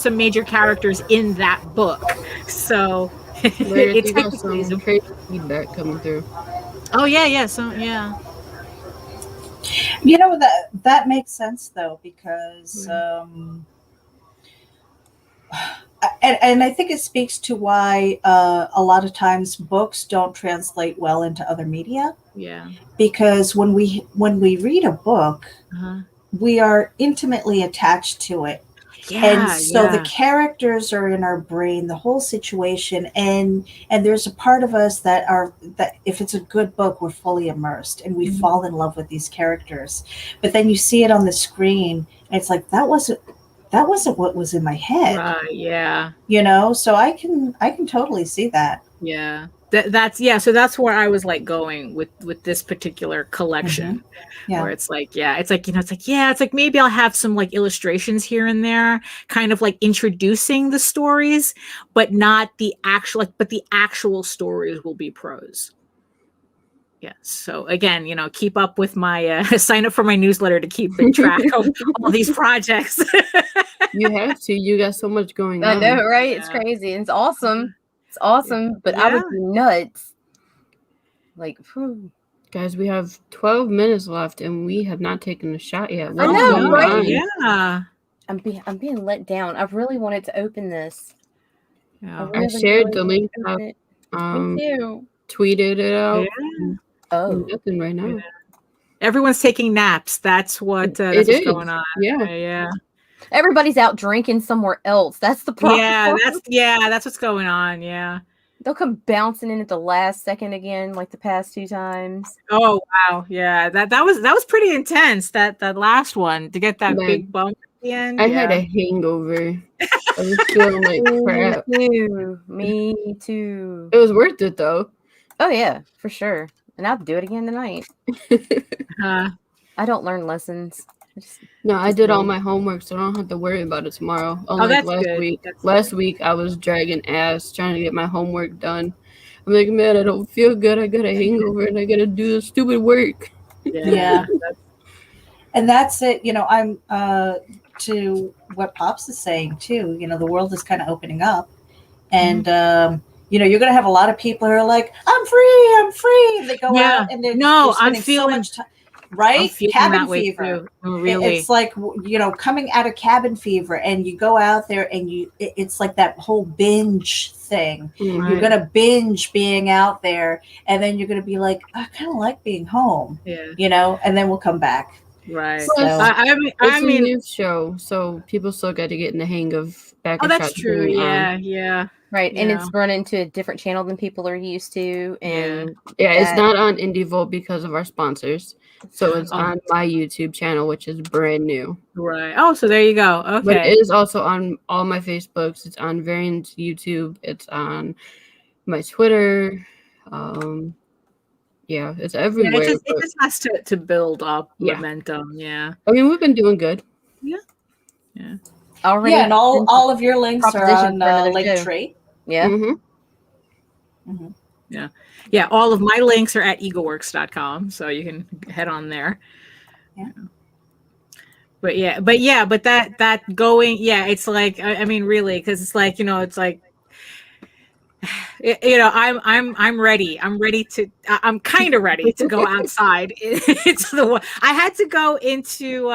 some major characters in that book. So it's got some crazy feedback coming through. Oh yeah. So yeah. That makes sense, though, because and I think it speaks to why a lot of times books don't translate well into other media. Yeah. Because when we read a book, we are intimately attached to it. And so the characters are in our brain, the whole situation, and there's a part of us that if it's a good book, we're fully immersed and we fall in love with these characters. But then you see it on the screen, and it's like, that wasn't what was in my head. Right, yeah. So I can totally see that. Yeah. So that's where I was like going with this particular collection, where it's like, maybe I'll have some like illustrations here and there, kind of like introducing the stories, but not the actual, but the actual stories will be prose. Yeah. So again, keep up with my sign up for my newsletter to keep track of all these projects. You have to. You got so much going on. I know, right? Yeah. It's crazy. It's awesome. It's awesome, but I would be nuts. Like, guys, we have 12 minutes left, and we have not taken a shot yet. I know, right? Yeah. I'm being let down. I really wanted to open this. Yeah. I shared the link. Me too. Tweeted it out. Yeah. Oh, nothing right now. Yeah. Everyone's taking naps. That's what's going on. Yeah. Everybody's out drinking somewhere else. That's the problem. That's what's going on. Yeah. They'll come bouncing in at the last second again, like the past 2 times. Oh wow. Yeah. That was pretty intense, that last one, to get that big bump at the end. I had a hangover. I was feeling like crap. Me too. It was worth it though. Oh yeah, for sure. And I'll do it again tonight. I don't learn lessons. I did all my homework, so I don't have to worry about it tomorrow. That's good. Last week, I was dragging ass trying to get my homework done. I'm like, man, I don't feel good. I got a hangover, and I got to do the stupid work. Yeah. And that's it. I'm to what Pops is saying too. The world is kind of opening up, and you're going to have a lot of people who are like, I'm free. And they go out and they're spending so much time. Right? I'm feeling Cabin that way fever. too. Oh, really? It's like, coming out of cabin fever, and you go out there and it's like that whole binge thing. Right. You're going to binge being out there, and then you're going to be like, I kind of like being home. Yeah. And then we'll come back. Right. So, it's a news show, so people still got to get in the hang of back. Oh, that's true. Yeah, yeah. Right, and it's run into a different channel than people are used to, and it's not on IndieVolt because of our sponsors. So it's on my YouTube channel, which is brand new. Right. Oh, so there you go. Okay. But it is also on all my Facebooks. It's on Variant's YouTube. It's on my Twitter. It's everywhere. It just has to build up momentum. Yeah. I mean, we've been doing good. Yeah. Yeah. Already. Yeah, and all of your links are on Linktree. Yeah. Mm-hmm. Yeah. Yeah. All of my links are at egoworks.com, so you can head on there. Yeah. But that going, it's like, I mean, really, because it's like, it's like, I'm ready. I'm kind of ready to go outside into the world. I had to go into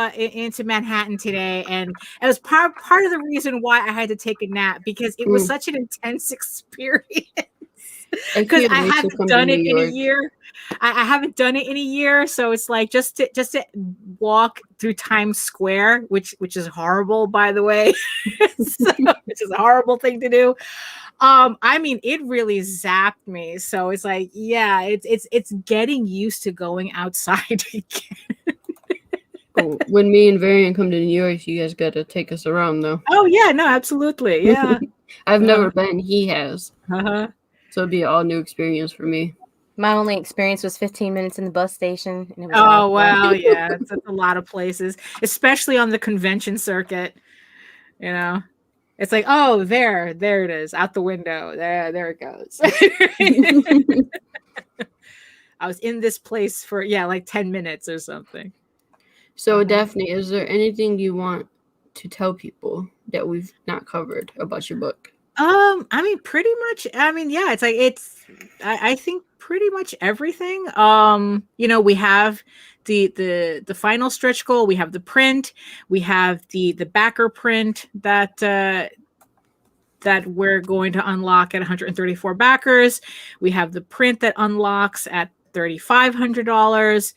Manhattan today, and it was part of the reason why I had to take a nap, because it was such an intense experience. Because I haven't done it in a year. I haven't done it in a year, so it's like just to walk through Times Square, which is horrible, by the way, which is a horrible thing to do. I mean, it really zapped me. So it's like, it's getting used to going outside again. When me and Varian come to New York, you guys got to take us around, though. Oh yeah, no, absolutely, yeah. I've never been. He has. So it'd be an all new experience for me. My only experience was 15 minutes in the bus station. And it was wow, yeah, it's a lot of places, especially on the convention circuit. It's like, oh, there it is, out the window. There it goes. I was in this place for like 10 minutes or something. So Daphne, is there anything you want to tell people that we've not covered about your book? I mean, pretty much. I mean, yeah, it's like I think pretty much everything. We have the final stretch goal. We have the print. We have the backer print that we're going to unlock at 134 backers. We have the print that unlocks at $3,500.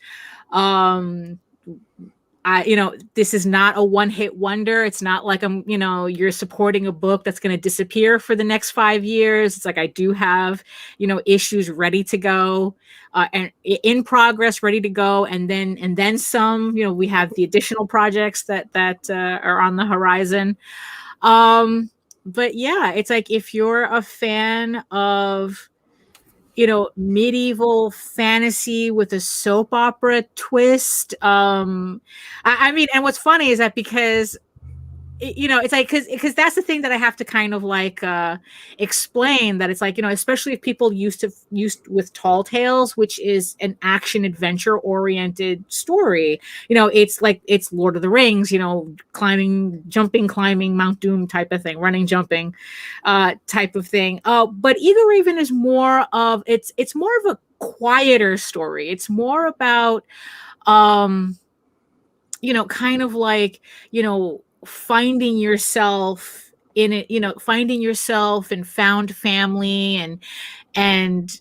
This is not a one-hit wonder. It's not like you're supporting a book that's going to disappear for the next 5 years. It's like I do have, issues ready to go, and in progress, ready to go, and then some. We have the additional projects that are on the horizon. But yeah, it's like if you're a fan of medieval fantasy with a soap opera twist. I mean, and what's funny is that because it's like because that's the thing that I have to kind of like explain, that it's like especially if people used with Tall Tales, which is an action adventure oriented story. It's Lord of the Rings, climbing Mount Doom type of thing, running, jumping type of thing. But Egoraven is more of it's more of a quieter story. It's more about kind of like finding yourself in it, finding yourself and found family and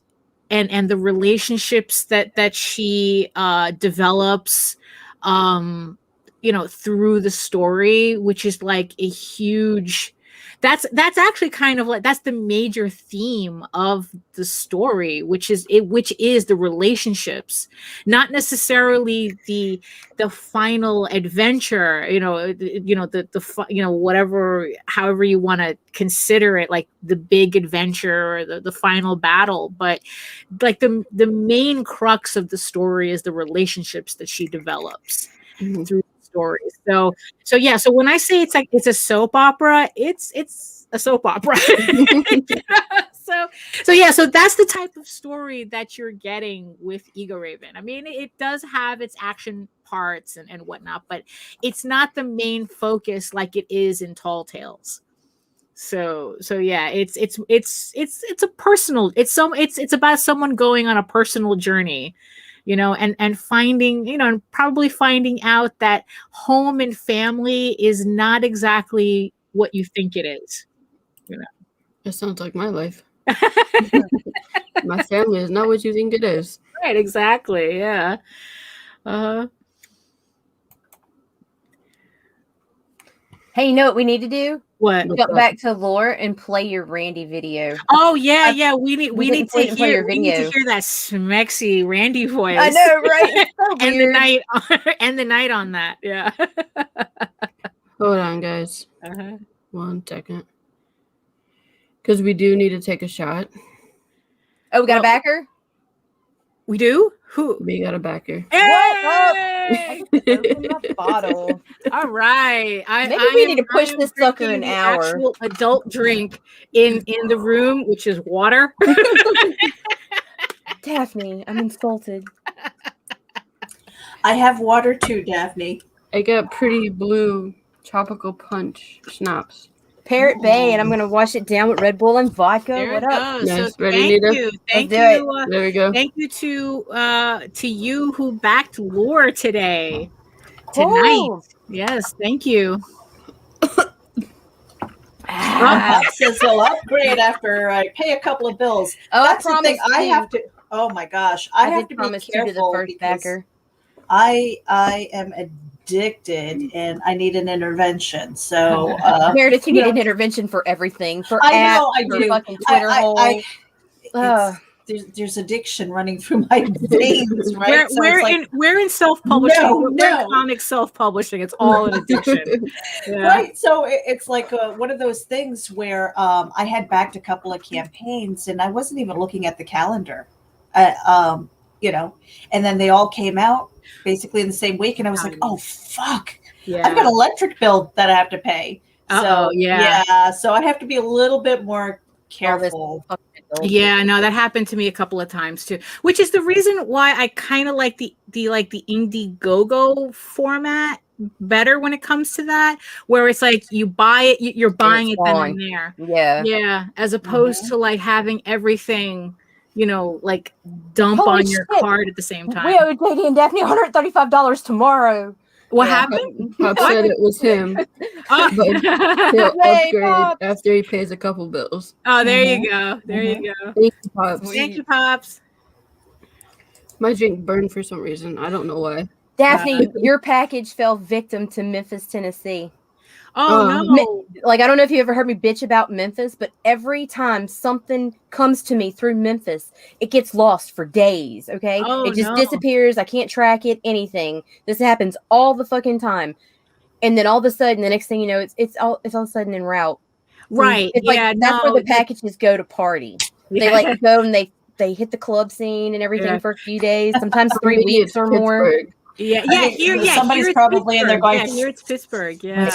the relationships that she develops through the story, which is like a huge that's actually kind of like that's the major theme of the story, which is the relationships, not necessarily the final adventure, whatever, however you want to consider it, like the big adventure or the final battle, but like the main crux of the story is the relationships that she develops through stories. So when I say it's a soap opera, it's a soap opera. So that's the type of story that you're getting with Egoraven. I mean, it does have its action parts and whatnot, but it's not the main focus like it is in Tall Tales. So yeah, it's a personal, it's about someone going on a personal journey, and finding, and probably finding out that home and family is not exactly what you think it is. That sounds like my life. My family is not what you think it is. Right, exactly. Yeah. Hey, you know what we need to do? What? Jump back to Lore and play your Randy video. Oh yeah. We need to play your hear. We need to video. hear that smexy Randy voice. I know, right? It's so and weird. the night on that. Yeah. Hold on, guys. 1 second. Because we do need to take a shot. Oh, we got a backer? We do? Who? We got a backer. Hey! Open my bottle. All right. Maybe we need to push this sucker an hour. Actual adult drink in the room, which is water. Daphne, I'm insulted. I have water too, Daphne. I got Pretty Blue Tropical Punch schnapps. Parrot Bay, and I'm gonna wash it down with Red Bull and vodka. There What it up? goes. Nice. So Ready, thank Nita? you. Thank Let's do you. There we go. Thank you to you who backed Lore tonight. Cool. Yes, thank you. Bob says he'll upgrade after I pay a couple of bills. Oh, That's the thing. promised I you. have to. Oh my gosh, I have did to be promise you to the careful first because backer. I am addicted and I need an intervention. So Meredith, you need an intervention for everything. For I apps, know I for do. fucking Twitter holes. There's addiction running through my veins, right? We're in self-publishing. No, we're no. in comic self-publishing. It's all an addiction. Yeah. Right. So it's like one of those things where I had backed a couple of campaigns and I wasn't even looking at the calendar, and then they all came out basically in the same week. And I was like, oh, fuck. Yeah. I've got an electric bill that I have to pay. So, yeah. So I have to be a little bit more careful. Yeah, no, that happened to me a couple of times too, which is the reason why I kind of like the Indiegogo format better when it comes to that, where it's like you buy it, you're buying it then and there. Yeah, as opposed to like having everything, like dump Holy on your shit. card at the same time. We owe JD and Daphne $135 tomorrow. What happened? Pop said it was him, but he'll upgrade after he pays a couple bills. Oh, there you go. There you go. Thank you, Pops. Thank you, Pops. My drink burned for some reason. I don't know why. Daphne, your package fell victim to Memphis, Tennessee. Oh, no. Like, I don't know if you ever heard me bitch about Memphis, but every time something comes to me through Memphis, it gets lost for days, okay? It just disappears. I can't track it, anything. This happens all the fucking time. And then all of a sudden, the next thing you know, it's all of a sudden en route. Right. It's like, that's where the packages go to party. They like go and they hit the club scene and everything for a few days, sometimes 3 weeks or more. Yeah, somebody's probably in there going. Here it's Pittsburgh. Yeah,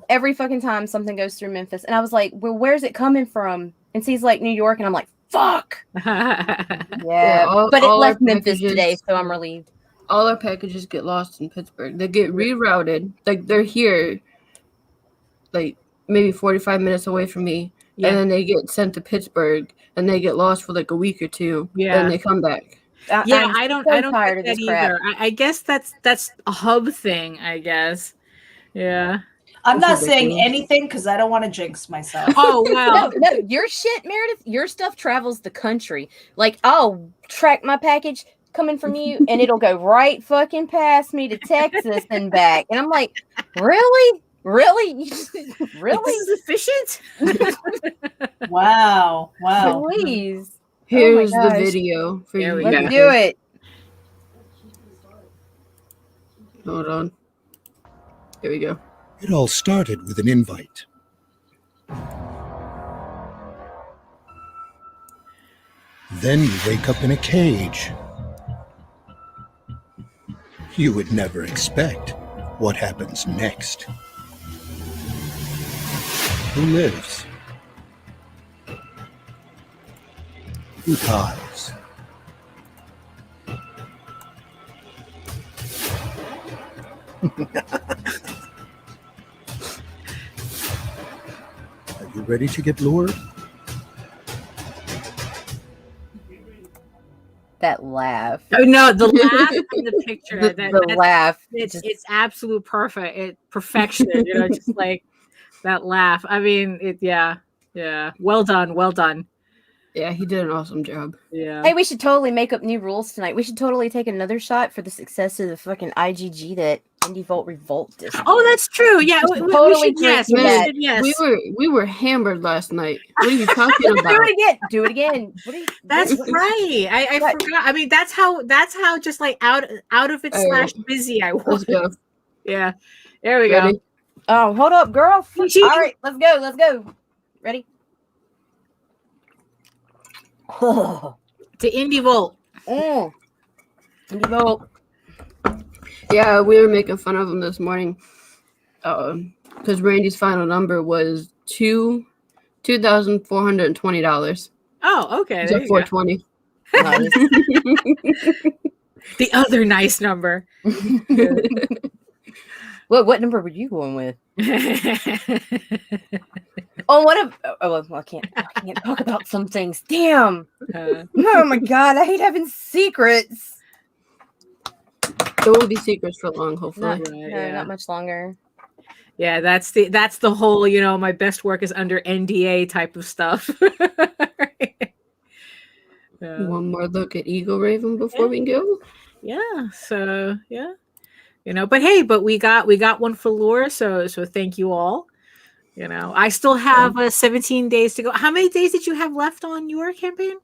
every fucking time something goes through Memphis, and I was like, "Well, where's it coming from?" And she's like, "New York," and I'm like, "Fuck." But it left Memphis today, so I'm relieved. All our packages get lost in Pittsburgh. They get rerouted. Like they're here, like maybe 45 minutes away from me, and then they get sent to Pittsburgh, and they get lost for like a week or two. Yeah, and they come back. I don't get that either. I guess that's a hub thing, I guess. Yeah. I'm not saying anything because I don't want to jinx myself. Oh, well. No, your shit, Meredith, your stuff travels the country. Like, I'll track my package coming from you and it'll go right fucking past me to Texas and back. And I'm like, really? Really? Really? This is efficient? Wow. Please. Here's the video for you. Let's do it. Hold on. Here we go. It all started with an invite. Then you wake up in a cage. You would never expect what happens next. Who lives? Because are you ready to get lured? That laugh. Oh no, the laugh in the picture. The laugh. It's absolute perfection. Just like that laugh. I mean, yeah. Well done. Yeah, he did an awesome job. Yeah. Hey, we should totally make up new rules tonight. We should totally take another shot for the success of the fucking IGG that Indie Vault Revolt did. Oh, that's true. Yeah, we totally should, yes. drink that. Should, yes. We were hammered last night. What are you talking about? Do it again. That's right. I forgot. I mean, that's how just like out of it / busy I was. Let's go. Yeah. There we Ready? go. Oh, hold up, girl. All right, let's go. Ready? To Indie Vault. Indie Vault. Yeah, we were making fun of him this morning because Randy's final number was $2,420. Oh, okay. It's a 420. Nice. The other nice number. What number were you going with? Oh, well, I can't talk about some things. Damn. Oh my god, I hate having secrets. There won't be secrets for long, hopefully. Not much longer. Yeah, that's the whole, my best work is under NDA type of stuff. Right? One more look at Egoraven before we go. Yeah. So yeah. But we got one for Lure, so thank you all. I still have 17 days to go. How many days did you have left on your campaign?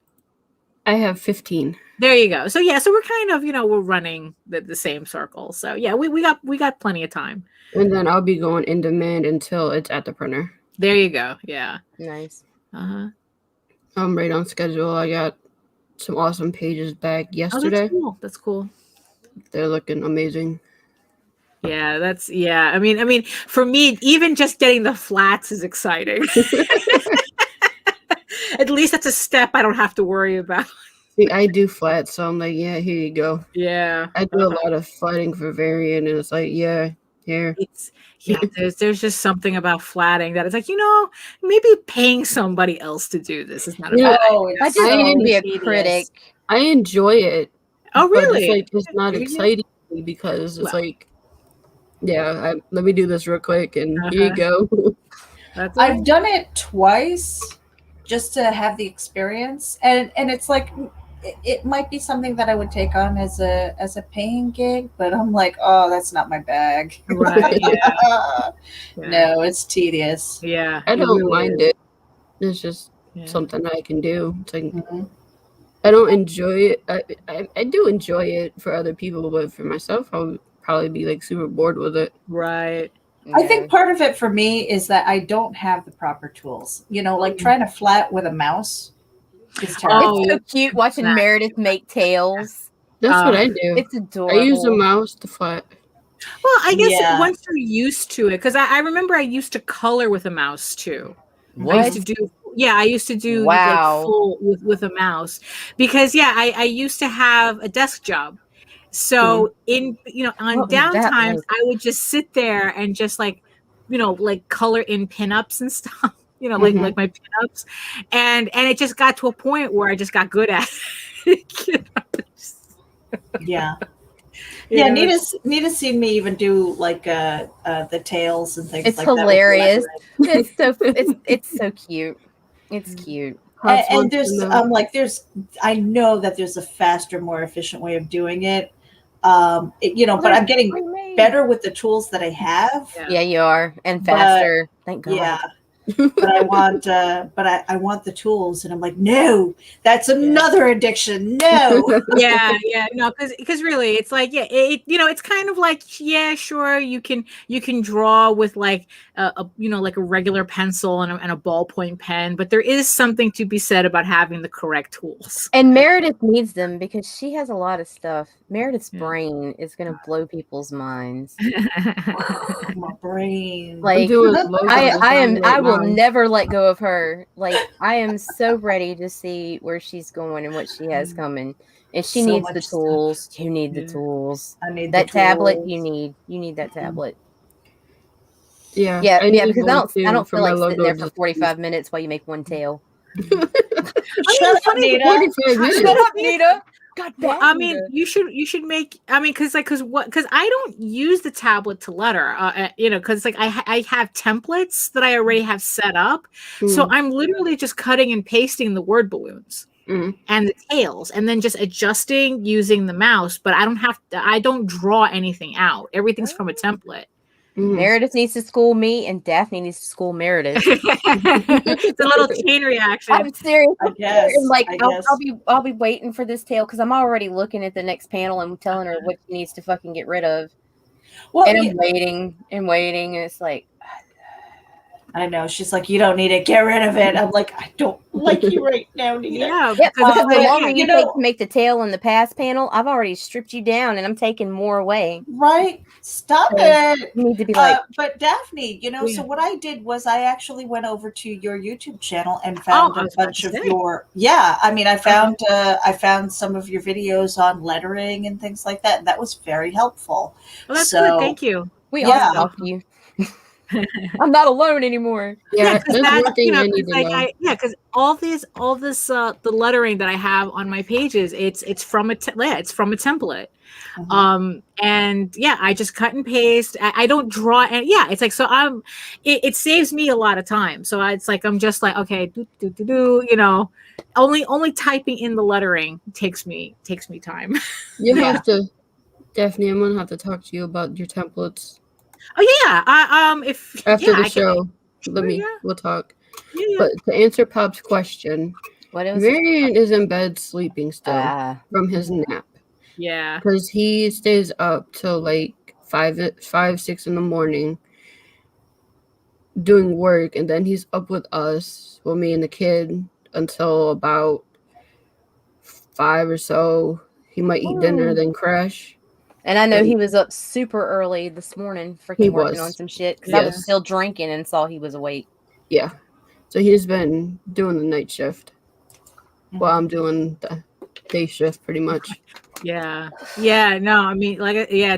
I have 15. There you go. So yeah, so we're kind of, we're running the same circle. So yeah, we got plenty of time. And then I'll be going in demand until it's at the printer. There you go. Yeah. Nice. Uh-huh. I'm right on schedule. I got some awesome pages back yesterday. Oh, that's cool. They're looking amazing. Yeah, I mean, for me, even just getting the flats is exciting. At least that's a step I don't have to worry about. See, I do flats, so I'm like, yeah, here you go. Yeah. I do a lot of fighting for variant, and it's like, yeah, here. There's just something about flatting that it's like, maybe paying somebody else to do this is not a bad idea. I just want to be a critic. I enjoy it. Oh, really? It's not exciting because it's like, yeah, let me do this real quick, and here you go. I've done it twice just to have the experience, and it's like it might be something that I would take on as a paying gig, but I'm like, oh, that's not my bag. Right? Yeah. No, it's tedious. Yeah, I don't mind it. It's just something I can do. It's like I don't enjoy it. I do enjoy it for other people, but for myself, I would probably be like super bored with it. Right. I think part of it for me is that I don't have the proper tools. Like trying to flat with a mouse is terrible. It's so cute watching Meredith make tails. That's what I do. It's adorable. I use a mouse to flat. Well, I guess once you're used to it, because I remember I used to color with a mouse too. What? I used to do like full with a mouse because I used to have a desk job. So on downtimes I would just sit there and just like color in pinups and stuff, like my pinups, and it just got to a point where I just got good at it. Yeah. Nita's seen me even do like the tails and things. It's like hilarious. That it's so cute. It's cute. And I know that there's a faster, more efficient way of doing it. But I'm getting better with the tools that I have. Yeah, you are, and faster. Thank God. Yeah. But I want, I want the tools, and I'm like, no, that's another addiction. No. No, because really, it's like, it's kind of like, sure, you can draw with like like a regular pencil and a ballpoint pen, but there is something to be said about having the correct tools. And Meredith needs them because she has a lot of stuff. Meredith's brain is going to blow people's minds. My brain. Like I will on. never let go of her. Like, I am so ready to see where she's going and what she has coming. And she So needs the much stuff. tools. You need the Yeah. tools. I need That the tablet, tools. you need that tablet. Yeah, Yeah, I need because one I too don't for feel my like sitting logo. there for 45 minutes while you make one tail. Shut up, Nita. 45 minutes. Shut up, Nita. God Well, damn, I mean, Nita. you should make. I mean, because I don't use the tablet to letter. Because like I have templates that I already have set up, so I'm literally just cutting and pasting the word balloons and the tails, and then just adjusting using the mouse. But I don't draw anything out. Everything's from a template. Meredith needs to school me, and Daphne needs to school Meredith. It's a little chain reaction. I'm serious. I guess. And like, I I'll guess. I'll be waiting for this tail because I'm already looking at the next panel and telling her what she needs to fucking get rid of. Well, And I'm waiting and waiting, and it's like, I know. She's like, you don't need it. Get rid of it. I'm like, I don't like you right now, Nita. Yeah, yeah, because the but, longer you you know- take to make the tail in the past panel, I've already stripped you down, and I'm taking more away. Right? Stop So it. You need to be like, But Daphne, Yeah. so what I did was I actually went over to your YouTube channel and found I a was about bunch to of say. your I mean, I found some of your videos on lettering and things like that, and that was very helpful. Well, that's So, good. Thank you. we Yeah. all stalked you. I'm not alone anymore. Yeah, because that's one thing I need to know. because all this the lettering that I have on my pages, it's from a template. And yeah, I just cut and paste. I don't draw, and yeah, it's like, so it saves me a lot of time. So it's like, I'm just like, okay, only typing in the lettering takes me time. You Yeah. have to, Daphne, I'm gonna have to talk to you about your templates Oh yeah, if after yeah, the show. yeah. We'll talk. Yeah. But to answer Pop's question, What else? Marion is in bed sleeping still from his nap Yeah. because he stays up till like 6 in the morning doing work, and then he's up with us, well, me and the kid, until about 5 or so. He might eat dinner, then crash. And I know he was up super early this morning, He freaking working was. on some shit because I was Yes. still drinking and saw he was awake. Yeah. So he's been doing the night shift while I'm doing the day shift pretty much. Yeah. No, I mean,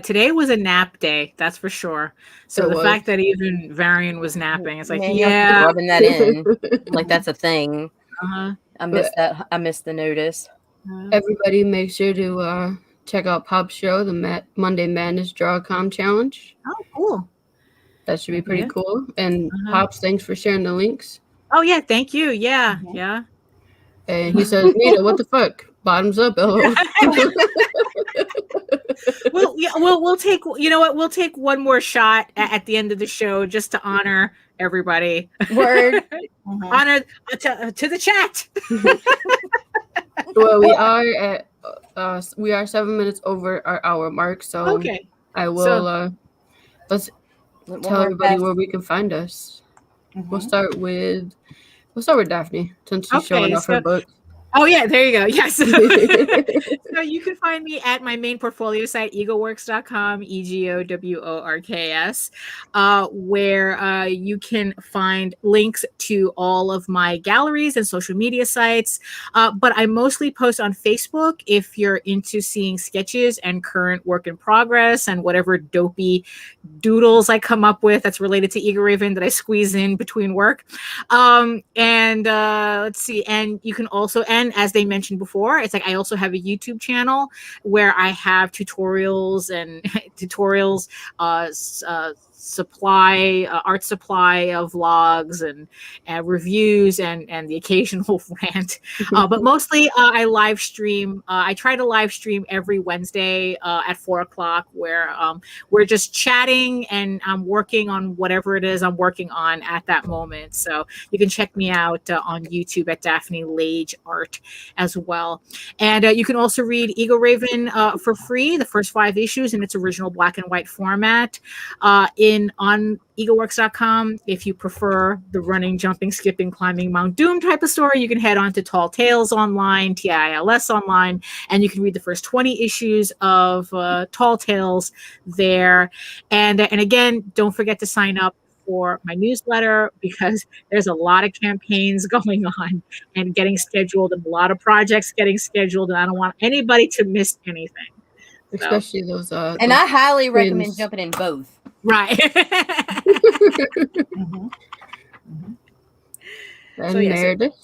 today was a nap day, that's for sure. So It the was. fact that even Varian was napping, it's like, Man, y'all keep rubbing that in like that's a thing. uh-huh. I missed that. I missed the notice. Everybody make sure to check out Pop's show, the Monday Madness Draw-Com Challenge. Oh, cool. That should be pretty Yeah. cool. And Pops, thanks for sharing the links. Oh yeah, thank you. Yeah. And he says, Nita, what the fuck? Bottoms up, LO. Well, yeah, we'll take, you know what, we'll take one more shot at the end of the show just to honor everybody. Word. Honor to the chat. Well, we are 7 minutes over our hour mark, so Okay. I will let's tell everybody where we can find us. We'll start with Daphne, since she's showing off her book. Oh yeah, there you go. Yes. So you can find me at my main portfolio site, egoworks.com, EGOWORKS, where you can find links to all of my galleries and social media sites. But I mostly post on Facebook if you're into seeing sketches and current work in progress and whatever dopey doodles I come up with that's related to Egoraven that I squeeze in between work. Let's see. And you can also, and as they mentioned before, it's like I also have a YouTube channel where I have tutorials and art supply of vlogs and reviews and the occasional rant. But mostly I live stream. I try to live stream every Wednesday at 4:00 where we're just chatting and I'm working on whatever it is I'm working on at that moment. So you can check me out on YouTube at Daphne Lage Art as well. And you can also read Egoraven for free, the first 5 issues in its original black and white format on egoworks.com. If you prefer the running, jumping, skipping, climbing Mount Doom type of story, you can head on to Tall Tales Online, TILS Online, and you can read the first 20 issues of Tall Tales there. And again, don't forget to sign up for my newsletter because there's a lot of campaigns going on and getting scheduled and a lot of projects getting scheduled, and I don't want anybody to miss anything. Especially those And I highly recommend twins. jumping in both. Right. Mhm. And So, yes. Meredith.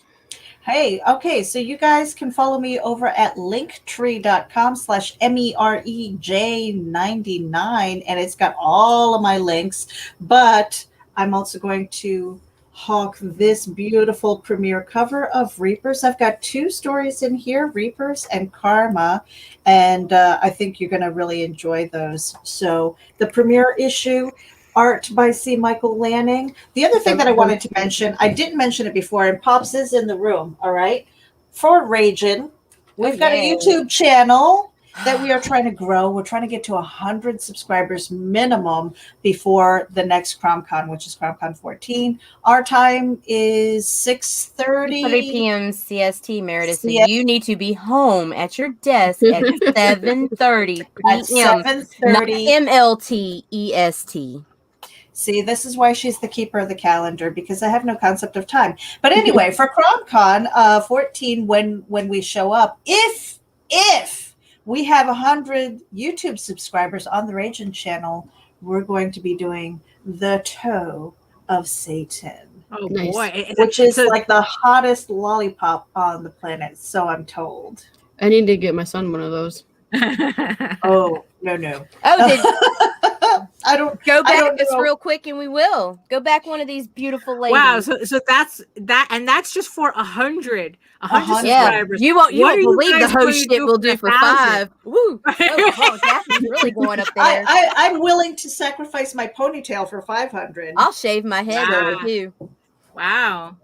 Hey, okay, so you guys can follow me over at linktree.com/MEREJ99, and it's got all of my links, but I'm also going to hawk this beautiful premiere cover of Reapers. I've got 2 stories in here, Reapers and Karma, and I think you're going to really enjoy those. So the premiere issue, art by C. Michael Lanning. The other thing that I wanted to mention, I didn't mention it before, and Pops is in the room, all right? For Ragin, we've got a YouTube channel that we are trying to grow. We're trying to get to 100 subscribers minimum before the next CromCon, which is CromCon 14. Our time is 6:30 p.m. CST, Meredith. So CST. you need to be home at your desk at 7:30 At p.m. 7:30. MLT EST. See, this is why she's the keeper of the calendar, because I have no concept of time. But anyway, for CromCon 14, when we show up, if we have 100 YouTube subscribers on the Ragin channel, we're going to be doing the Toe of Satan, Oh, Nice. boy. which is like the hottest lollipop on the planet, so I'm told. I need to get my son one of those. Oh, no. Oh, I don't go I back don't this know. real quick, and we will go back one of these beautiful ladies. Wow, so that's that, and that's just for 100 Yeah, subscribers. you won't What are you believe the guys host going shit to do we'll for do for 1,000? 5. Woo! Oh, Daphne's really going up there. I'm willing to sacrifice my ponytail for 500. I'll shave my head Wow. too. Wow.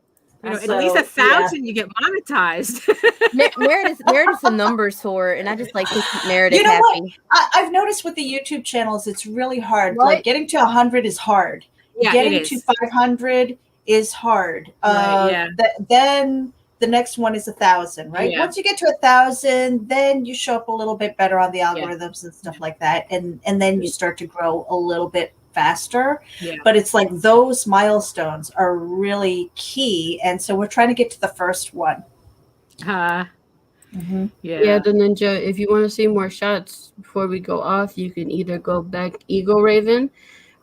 You know, So, at least 1,000 you get monetized. Meredith's the numbers for, and I just like to keep Meredith You know what? happy. I've noticed with the YouTube channels, it's really hard. What? Like getting to 100 is hard. Yeah, Getting it to is. 500 is hard. Right, yeah. Then the next one is 1,000, right? Yeah. Once you get to 1,000, then you show up a little bit better on the algorithms and stuff like that, and then you start to grow a little bit faster. Yeah. But it's like those milestones are really key, and so we're trying to get to the first one. Yeah. Yeah, the ninja. If you want to see more shots before we go off, you can either go back Egoraven,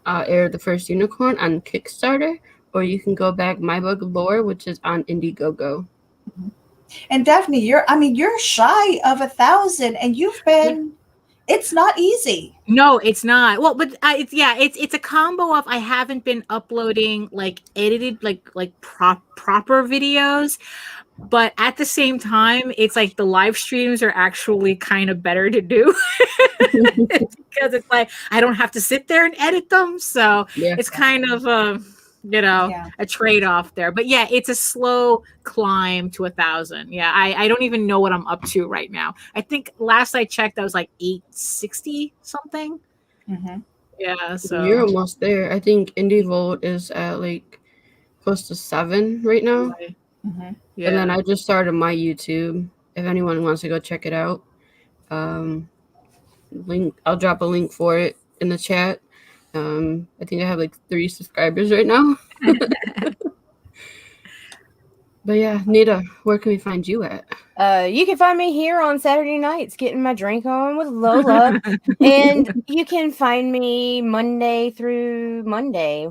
Heir the First Unicorn on Kickstarter, or you can go back My Book of Lore, which is on Indiegogo. And Daphne, you're shy of 1,000, and you've been. It's not easy. No, it's not. Well, but it's a combo of I haven't been uploading like edited proper videos, but at the same time, it's like the live streams are actually kind of better to do because it's like I don't have to sit there and edit them, so it's kind of a trade-off there. But yeah, it's a slow climb to 1,000. Yeah, I don't even know what I'm up to right now. I think last I checked, I was like 860 something. Mm-hmm. Yeah, so you're almost there. I think IndieVolt is at like close to 7 right now. Right. Mm-hmm. Yeah. And then I just started my YouTube. If anyone wants to go check it out, I'll drop a link for it in the chat. I think I have like 3 subscribers right now. But yeah, Nita, where can we find you at? You can find me here on Saturday nights getting my drink on with Lola. And you can find me Monday through Monday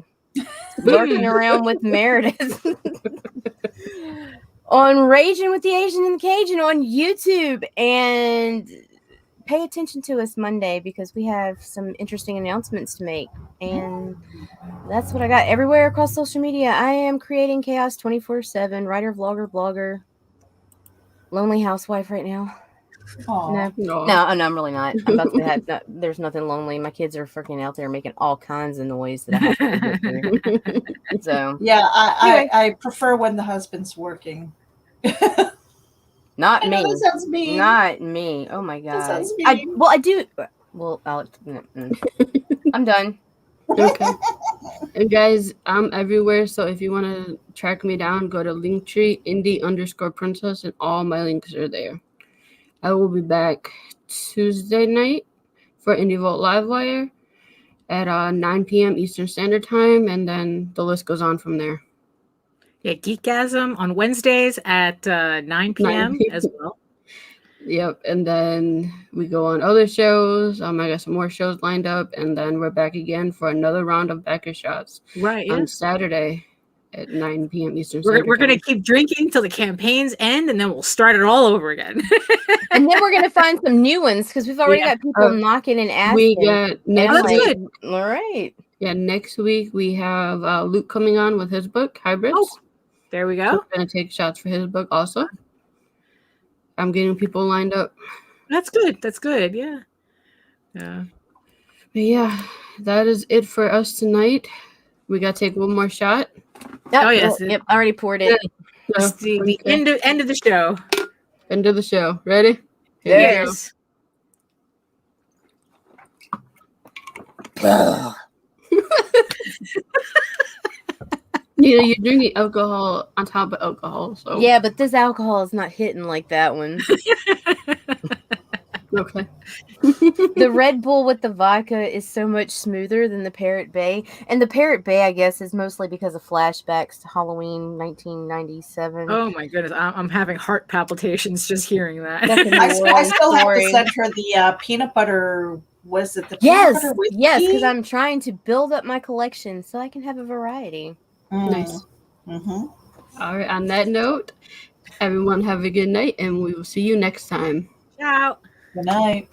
lurking around with Meredith on Raging with the Asian and the Cajun on YouTube. And pay attention to us Monday because we have some interesting announcements to make. And that's what I got everywhere across social media. I am creating chaos 24/7, writer, vlogger, blogger, lonely housewife right now. Aw. No, I'm really not. I'm about to have. There's nothing lonely. My kids are freaking out there making all kinds of noise that I have to get through. So Yeah, I prefer when the husband's working. not I know me. that sounds mean. Not me. Oh my That god. sounds I mean. do. Well, I'm done. Okay. And guys, I'm everywhere. So if you want to track me down, go to Linktree indie_princess, and all my links are there. I will be back Tuesday night for IndieVolt Livewire. at 9 p.m. Eastern Standard Time, and then the list goes on from there. Yeah, Geekgasm on Wednesdays at 9 p.m. as well. Yep, and then we go on other shows. I got some more shows lined up, and then we're back again for another round of Backer Shots Right, on yeah. Saturday at 9 p.m. Eastern We're Standard going to Time. keep drinking till the campaigns end, and then we'll start it all over again. And then we're gonna find some new ones because we've already got people knocking and asking. We got And next I'm week. like, all right. Yeah, next week we have Luke coming on with his book, Hybrids. Oh, there we So go. we're going to take shots for his book also. I'm getting people lined up. That's good. That's good. Yeah. Yeah. But yeah, that is it for us tonight. We got to take one more shot. Oh yes. Yep, I already poured it. It's the end of the show. End of the show. Ready? Here we go. Yes. Nita, you're drinking alcohol on top of alcohol, so Yeah, but this alcohol is not hitting like that one. okay. The Red Bull with the vodka is so much smoother than the Parrot Bay. And the Parrot Bay, I guess, is mostly because of flashbacks to Halloween 1997. Oh my goodness, I'm having heart palpitations just hearing that. That's a I long still have to story. send her the peanut butter. Was it the peanut Yes, butter whiskey? yes, because I'm trying to build up my collection so I can have a variety. Nice. Mm-hmm. All right, on that note, everyone have a good night, and we will see you next time. Ciao. Good night.